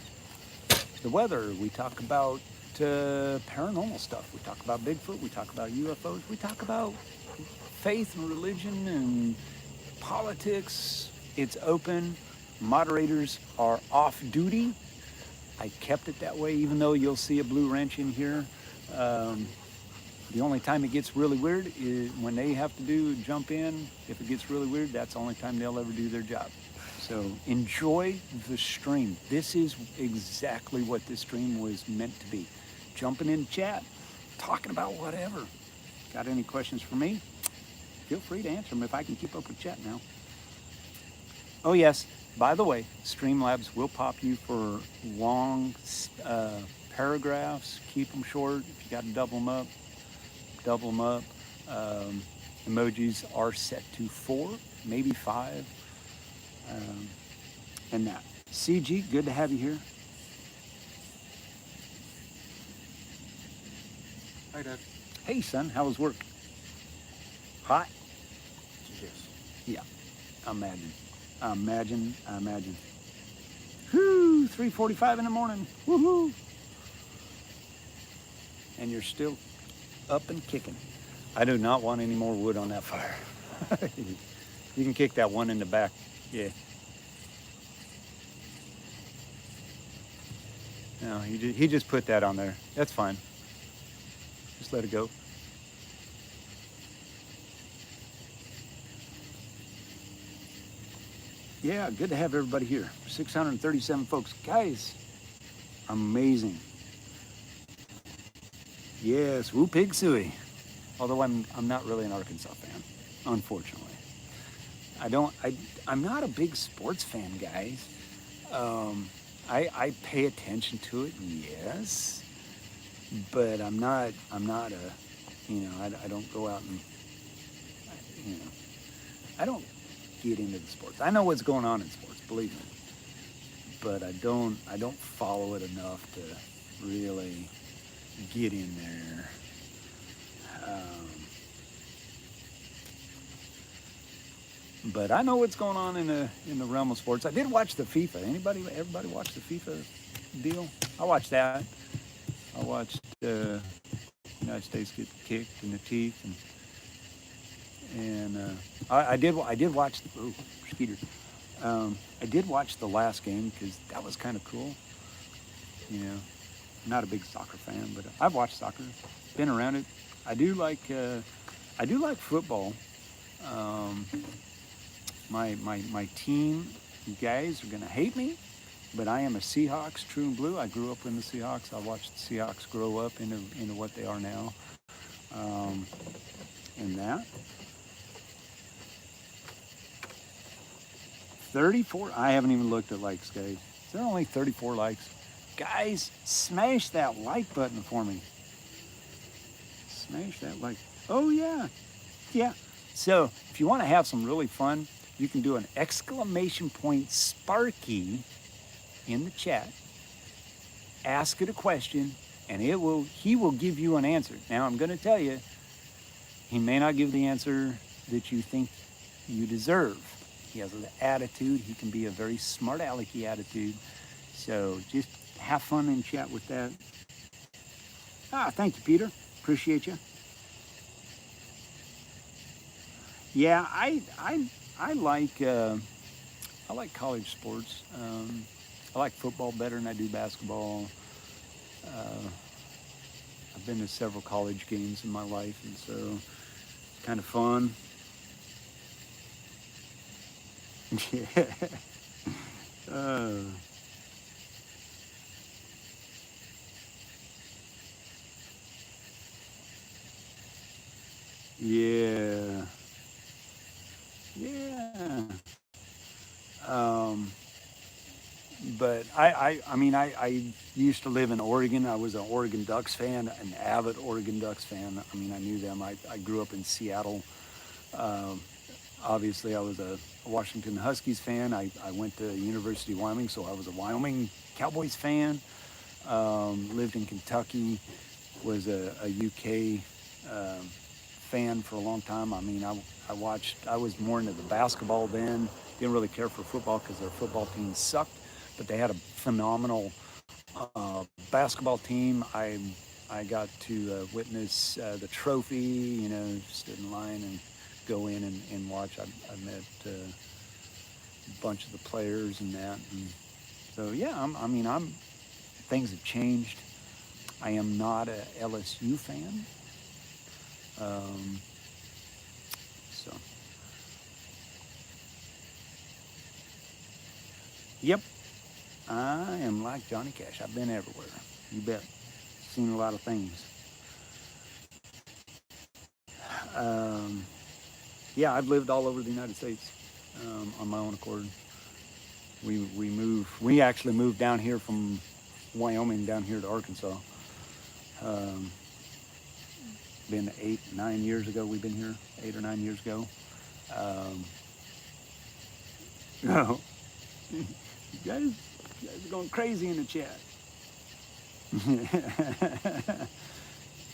weather. We talk about paranormal stuff. We talk about Bigfoot. We talk about UFOs. We talk about faith and religion and politics. It's open. Moderators are off duty. I kept it that way, even though you'll see a blue wrench in here. The only time it gets really weird is when they have to jump in. If it gets really weird, that's the only time they'll ever do their job. So enjoy the stream. This is exactly what this stream was meant to be. Jumping in chat, talking about whatever. Got any questions for me? Feel free to answer them if I can keep up with chat now. Oh yes, by the way, Streamlabs will pop you for long paragraphs. Keep them short. If you got to double them up, double them up. Emojis are set to 4, maybe 5. And that. CG, good to have you here. Hi, Dad. Hey, son, how was work? Hot? Yes. Yeah, I imagine. Whoo, 3:45 in the morning. Woohoo! And you're still up and kicking. I do not want any more wood on that fire. You can kick that one in the back. Yeah. No, he just put that on there. That's fine. Just let it go. Yeah, good to have everybody here. 637 folks. Guys, amazing. Yes, woo pig suey. Although I'm not really an Arkansas fan, unfortunately. I'm not a big sports fan, guys. I pay attention to it, yes, but I'm not a, I don't go out and, I don't get into the sports. I know what's going on in sports, believe me, but I don't follow it enough to really get in there. But I know what's going on in the realm of sports. I did watch the FIFA. Everybody watch the FIFA deal? I watched that. I watched United States get kicked in the teeth, and I did watch the Skeeter. I did watch the last game because that was kind of cool. You know, not a big soccer fan, but I've watched soccer, been around it. I do like football. Um, my team, you guys are gonna hate me, but I am a Seahawks, true and blue. I grew up in the Seahawks. I watched the Seahawks grow up into what they are now. Um, and that 34. I haven't even looked at likes, guys. Is there only 34 likes? Guys, smash that like button for me. Smash that like. Oh yeah, yeah. So if you want to have some really fun, you can do an exclamation point Sparky in the chat. Ask it a question, and he will give you an answer. Now I'm going to tell you, he may not give the answer that you think you deserve. He has an attitude. He can be a very smart alecky attitude. So just have fun and chat with that. Thank you, Peter. Appreciate you. Yeah, I like college sports. I like football better than I do basketball. I've been to several college games in my life, and so it's kind of fun. Yeah. Uh, yeah. Yeah. Um, but I used to live in Oregon. I was an Oregon Ducks fan, an avid Oregon Ducks fan. I mean, I knew them. I grew up in Seattle. Um, Obviously, I was a Washington Huskies fan. I went to University of Wyoming, so I was a Wyoming Cowboys fan. Lived in Kentucky, was a UK fan for a long time. I mean, I was more into the basketball then. Didn't really care for football because their football team sucked, but they had a phenomenal basketball team. I got to witness the trophy, stood in line and go in and watch. I met a bunch of the players and that. And so, yeah, things have changed. I am not a LSU fan. Um, so, yep, I am like Johnny Cash. I've been everywhere. You bet. Seen a lot of things. Um, yeah, I've lived all over the United States on my own accord. We actually moved down here from Wyoming down here to Arkansas. Um, been 8-9 years ago. We've been here 8 or 9 years ago. No, you guys are going crazy in the chat.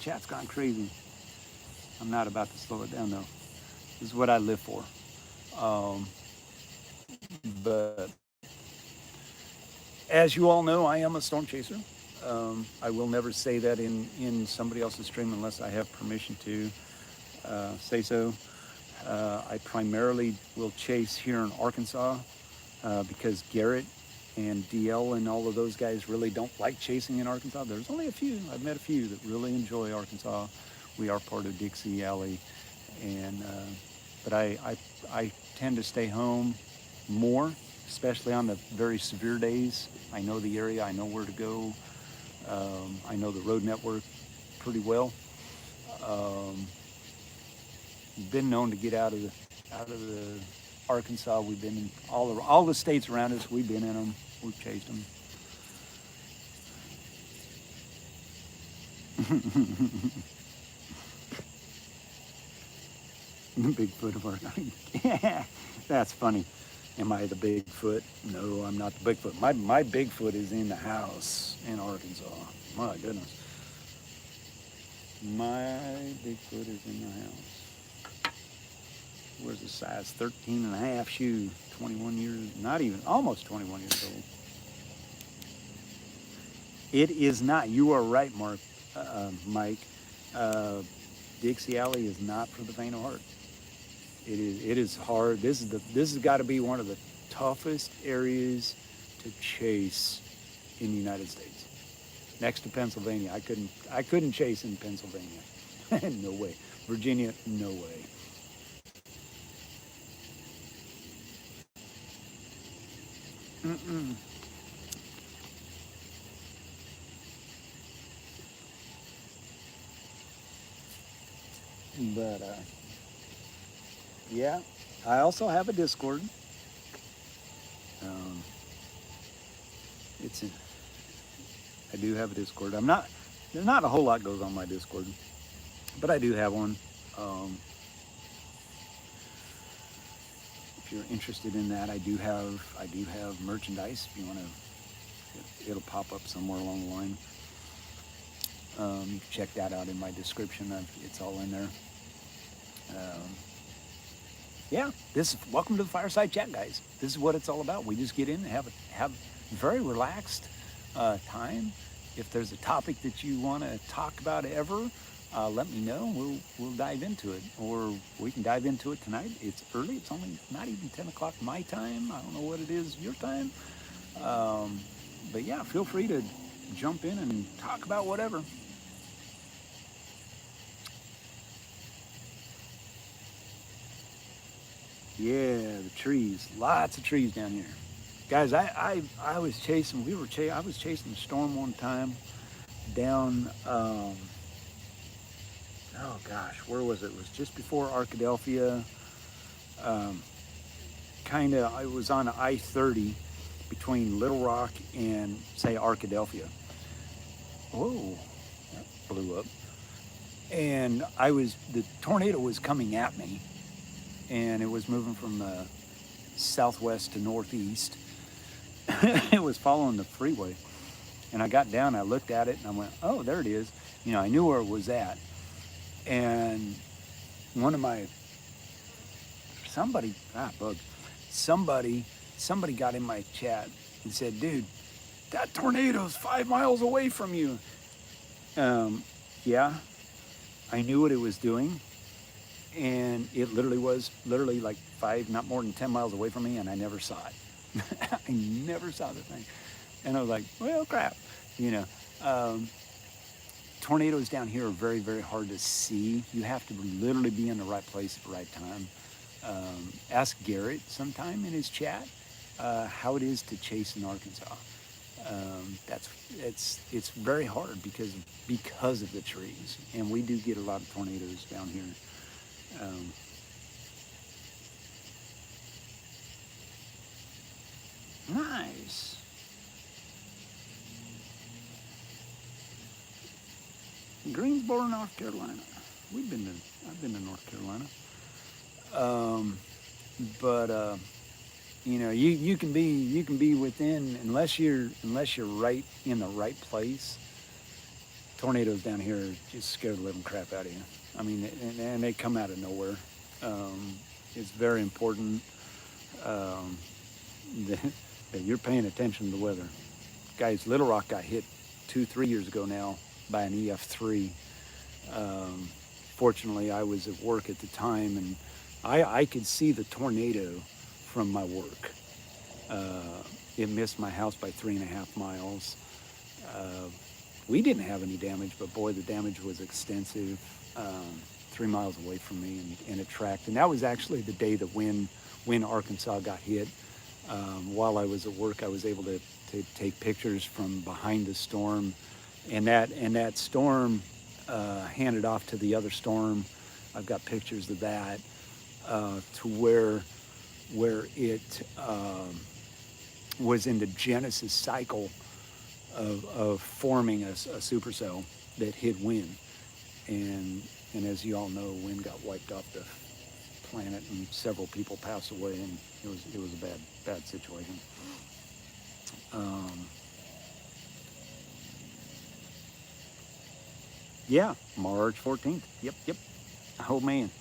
Chat's gone crazy. I'm not about to slow it down though. This is what I live for. But as you all know, I am a storm chaser. I will never say that in somebody else's stream unless I have permission to say so. I primarily will chase here in Arkansas because Garrett and DL and all of those guys really don't like chasing in Arkansas. There's only a few. I've met a few that really enjoy Arkansas. We are part of Dixie Alley, and but I tend to stay home more, especially on the very severe days. I know the area. I know where to go. I know the road network pretty well. Been known to get out of the Arkansas. We've been in all the states around us. We've been in them. We've chased them. The Bigfoot of our yeah, that's funny. Am I the Bigfoot? No, I'm not the Bigfoot. My Bigfoot is in the house in Arkansas. My goodness. My Bigfoot is in the house. Wears a size 13 and a half shoe. 21 years, not even, almost 21 years old. It is not. You are right, Mike. Dixie Alley is not for the faint of heart. It is hard. This has got to be one of the toughest areas to chase in the United States. Next to Pennsylvania, I couldn't chase in Pennsylvania. No way. Virginia, no way. Mm-mm. But yeah, I also have a Discord. Um, it's in, I do have a Discord. I'm not There's not a whole lot goes on my Discord, but I do have one. Um, if you're interested in that, I do have merchandise. If you want to, it'll pop up somewhere along the line. You can check that out in my description. It's all in there. Um, yeah, welcome to the Fireside Chat, guys. This is what it's all about. We just get in and have very relaxed time. If there's a topic that you want to talk about ever, let me know. We'll dive into it, or we can dive into it tonight. It's early. It's only not even 10 o'clock my time. I don't know what it is your time. But yeah, feel free to jump in and talk about whatever. Yeah, the trees. Lots of trees down here. Guys, I was chasing, I was chasing a storm one time down, oh gosh, where was it? It was just before Arkadelphia. Um, I was on I-30 between Little Rock and, say, Arkadelphia. Whoa, that blew up. And the tornado was coming at me, and it was moving from the southwest to northeast. It was following the freeway. And I got down, I looked at it, and I went, oh, there it is. I knew where it was at. And one of my, bug. Somebody got in my chat and said, dude, that tornado's 5 miles away from you. Yeah, I knew what it was doing. And it was like 5, not more than 10 miles away from me, and I never saw it. I never saw the thing. And I was like, well, crap. Tornadoes down here are very, very hard to see. You have to literally be in the right place at the right time. Ask Garrett sometime in his chat how it is to chase in Arkansas. It's very hard because of the trees, and we do get a lot of tornadoes down here. Nice. Greensboro, North Carolina. I've been to North Carolina. But you can be within, unless you're right in the right place. Tornadoes down here just scare the living crap out of you. I mean, and they come out of nowhere. It's very important that you're paying attention to the weather. Guys, Little Rock got hit 2-3 years ago now by an EF3. Fortunately, I was at work at the time, and I could see the tornado from my work. It missed my house by 3.5 miles. We didn't have any damage, but boy, the damage was extensive. 3 miles away from me, and it tracked. And that was actually the day that when Arkansas got hit. While I was at work, I was able to take pictures from behind the storm, and that storm handed off to the other storm. I've got pictures of that to where it was in the genesis cycle of forming a supercell that hit wind, and as you all know, wind got wiped off the planet, and several people passed away, and it was a bad situation. Yeah, March 14th. Yep. Oh man,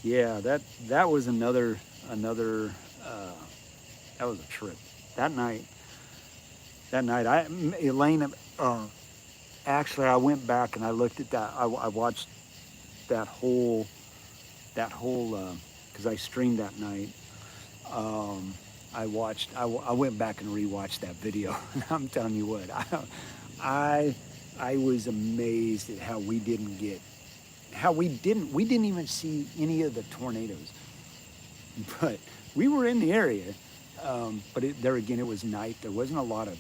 yeah, that was another. That was a trip. That night, Elaine Actually, I went back and I looked at that. I watched that whole because I streamed that night. Um, I went back and rewatched that video, and I'm telling you what, I I was amazed at how we didn't even see any of the tornadoes, but we were in the area. But there again, it was night. There was not a lot of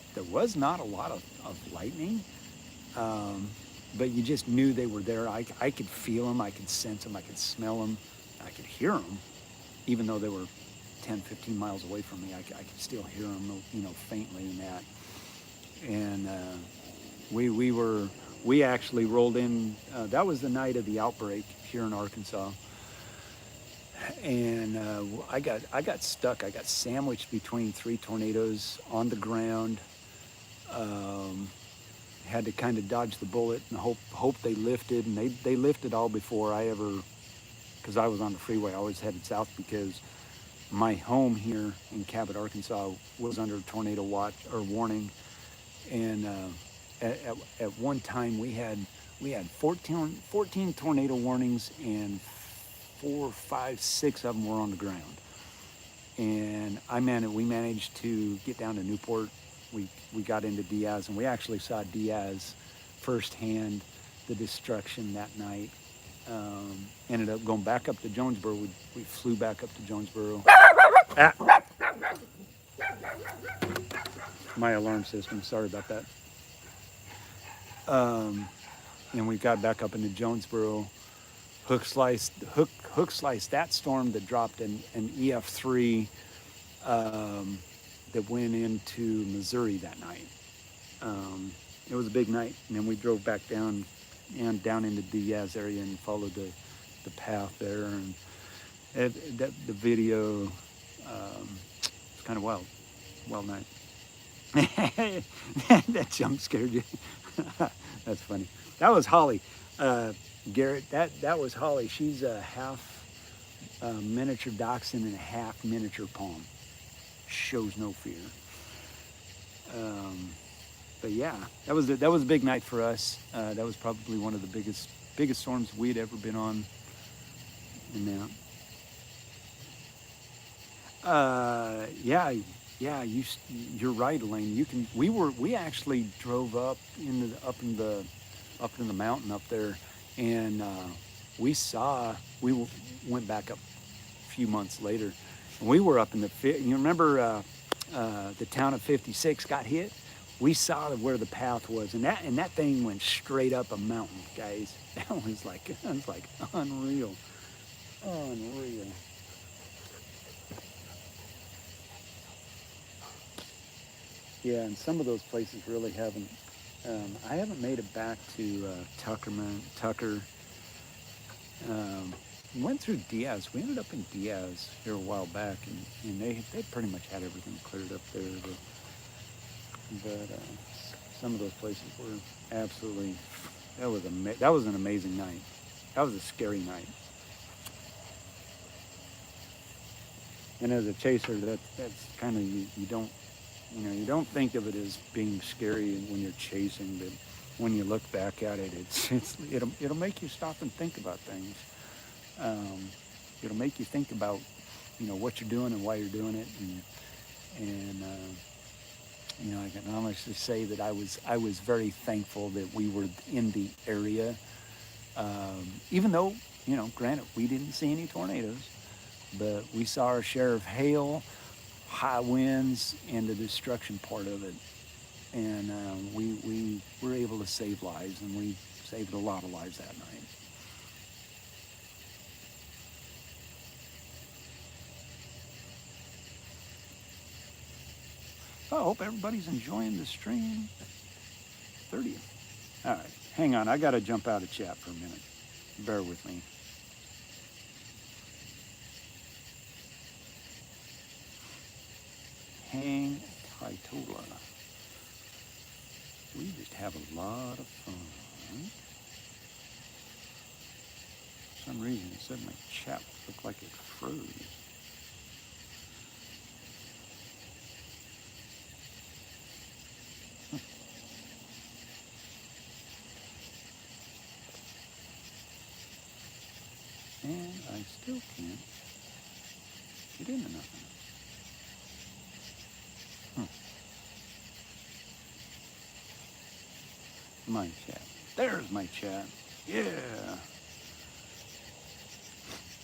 lightning. Um, but you just knew they were there. I could feel them, I could sense them, I could smell them, I could hear them, even though they were 10, 15 miles away from me. I could still hear them, faintly in that. And we actually rolled in. That was the night of the outbreak here in Arkansas, and I got stuck. I got sandwiched between three tornadoes on the ground. Um, Had to kind of dodge the bullet and hope they lifted, and they lifted all before I ever, because I was on the freeway. I always headed south because my home here in Cabot, Arkansas, was under tornado watch or warning, and at one time we had 14 tornado warnings, and 4, 5, 6 of them were on the ground. And we managed to get down to Newport. We got into Diaz, and we actually saw Diaz firsthand, the destruction that night. Ended up going back up to Jonesboro. We flew back up to Jonesboro. My alarm system, sorry about that. And we got back up into Jonesboro. Hook sliced that storm that dropped an EF3 that went into Missouri that night. It was a big night, and then we drove back down into Diaz area and followed the path there, and the video, it's kind of wild night. That jump scared you. That's funny. That was Holly, Garrett. That was Holly. She's a half miniature dachshund and a half miniature palm. Shows no fear. But yeah, that was a big night for us. That was probably one of the biggest storms we'd ever been on. And yeah, you're right, Elaine. We actually drove up in the mountain up there, and we went back up a few months later, and we were up in you remember the town of 56 got hit. We saw where the path was, and that thing went straight up a mountain, guys. That was like unreal. Yeah, and some of those places really haven't. I haven't made it back to Tucker. Went through Diaz. We ended up in Diaz here a while back, and they pretty much had everything cleared up there. But some of those places were absolutely. That was an amazing night. That was a scary night. And as a chaser, that's kind of you don't think of it as being scary when you're chasing, but when you look back at it, it'll make you stop and think about things. It'll make you think about what you're doing and why you're doing it, and I can honestly say that I was very thankful that we were in the area, even though granted we didn't see any tornadoes, but we saw our share of hail, high winds, and the destruction part of it, and we were able to save lives, and we saved a lot of lives that night. I hope everybody's enjoying the stream. 30th. All right, hang on. I got to jump out of chat for a minute. Bear with me. Hang tight. We just have a lot of fun. For some reason, it said my chat looked like it froze. I still can't get into nothing. My chat. There's my chat. Yeah.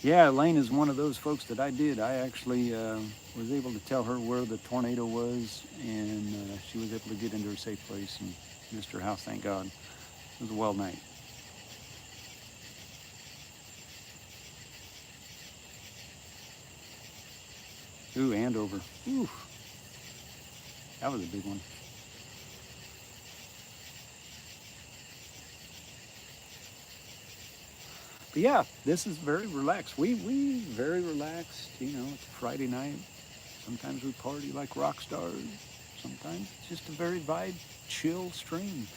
Yeah, Elaine is one of those folks that I did. I actually was able to tell her where the tornado was, and she was able to get into her safe place and missed her house, thank God. It was a well night. Ooh, Andover. Ooh, that was a big one. But yeah, this is very relaxed. We very relaxed. You know, it's a Friday night. Sometimes we party like rock stars. Sometimes it's just a very vibe, chill stream.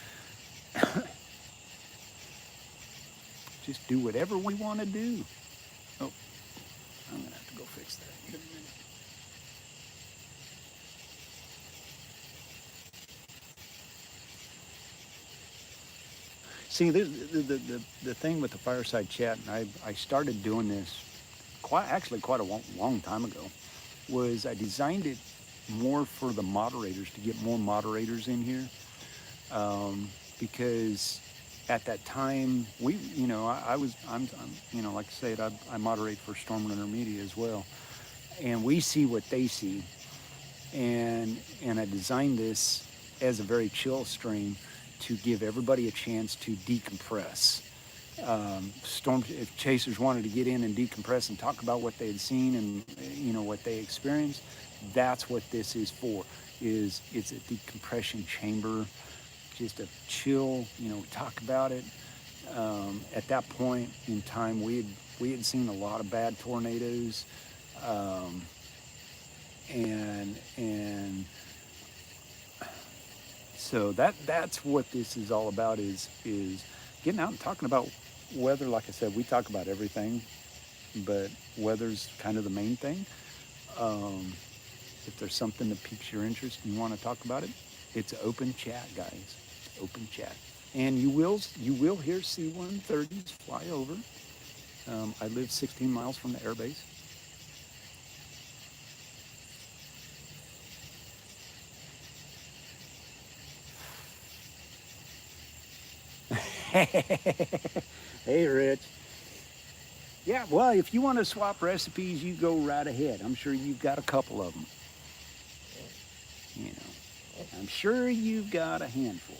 Just do whatever we want to do. Oh, I'm gonna have to go fix that in a minute. See, the thing with the fireside chat, and I started doing this quite a long time ago, was I designed it more for the moderators to get more moderators in here, because at that time I'm like I said, I moderate for Stormrunner Media as well, and we see what they see, and I designed this as a very chill stream to give everybody a chance to decompress. If chasers wanted to get in and decompress and talk about what they had seen and what they experienced, that's what this is for. It's a decompression chamber, just a chill, talk about it. At that point in time, we had seen a lot of bad tornadoes, and so that's what this is all about, is getting out and talking about weather. Like I said, we talk about everything, but weather's kind of the main thing. If there's something that piques your interest and you want to talk about it, it's open chat, guys. Open chat. And you will hear C-130s fly over. I live 16 miles from the airbase. Hey, Rich. Yeah, well, if you want to swap recipes, you go right ahead. I'm sure you've got a couple of them. I'm sure you've got a handful.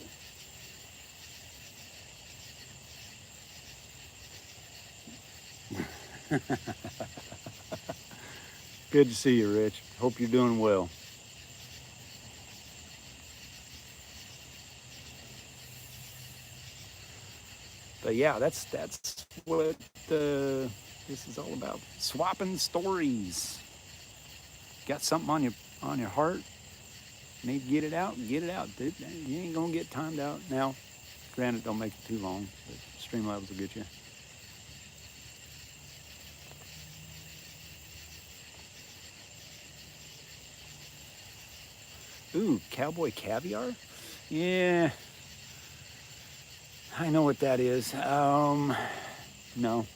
Good to see you, Rich. Hope you're doing well. But yeah, that's what this is all about. Swapping stories. Got something on your heart? Need to get it out. Get it out. You ain't gonna get timed out now. Granted, don't make it too long. But Streamlabs will get you. Ooh, cowboy caviar? Yeah, I know what that is. No.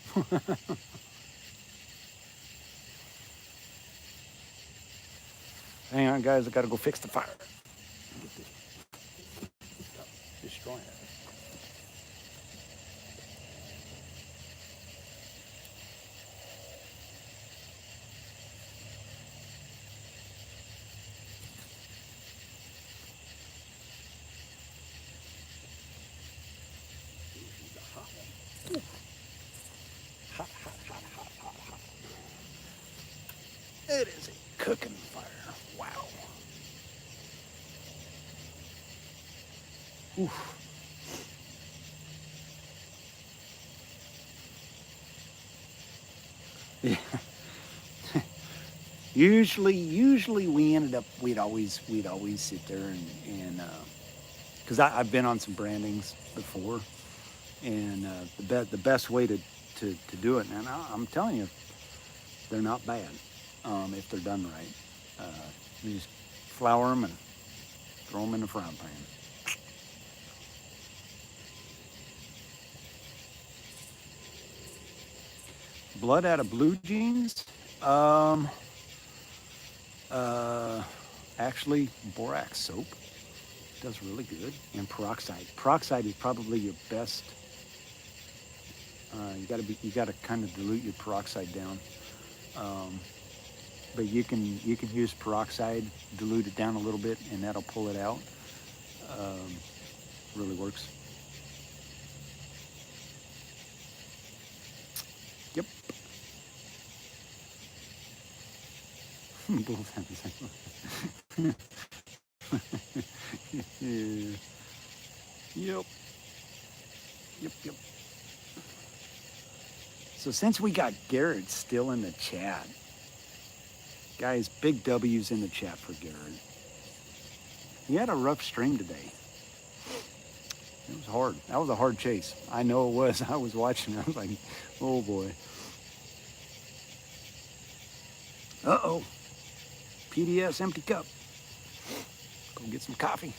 Hang on, guys. I gotta go fix the fire. Get this destroying it. Hot, hot, hot, hot, hot, hot. It is a cooking fire. Wow. Oof. Yeah. Usually we'd always sit there and because I've been on some brandings before, and the best way to do it, and I'm telling you, they're not bad if they're done right. You just flour them and throw them in the frying pan. blood out of blue jeans. Um, uh, Actually, borax soap does really good, and peroxide. Peroxide is probably your best. You gotta kind of dilute your peroxide down. Um, but you can use peroxide, dilute it down a little bit, and that'll pull it out. Um, Really works. Yep. Both have the same. Yeah. Yep. Yep. Yep. So since we got Garrett still in the chat, guys, big W's in the chat for Garrett. He had a rough stream today. It was hard. That was a hard chase. I know it was. I was watching. I was like, oh boy. Uh-oh. PDS empty cup. Go get some coffee.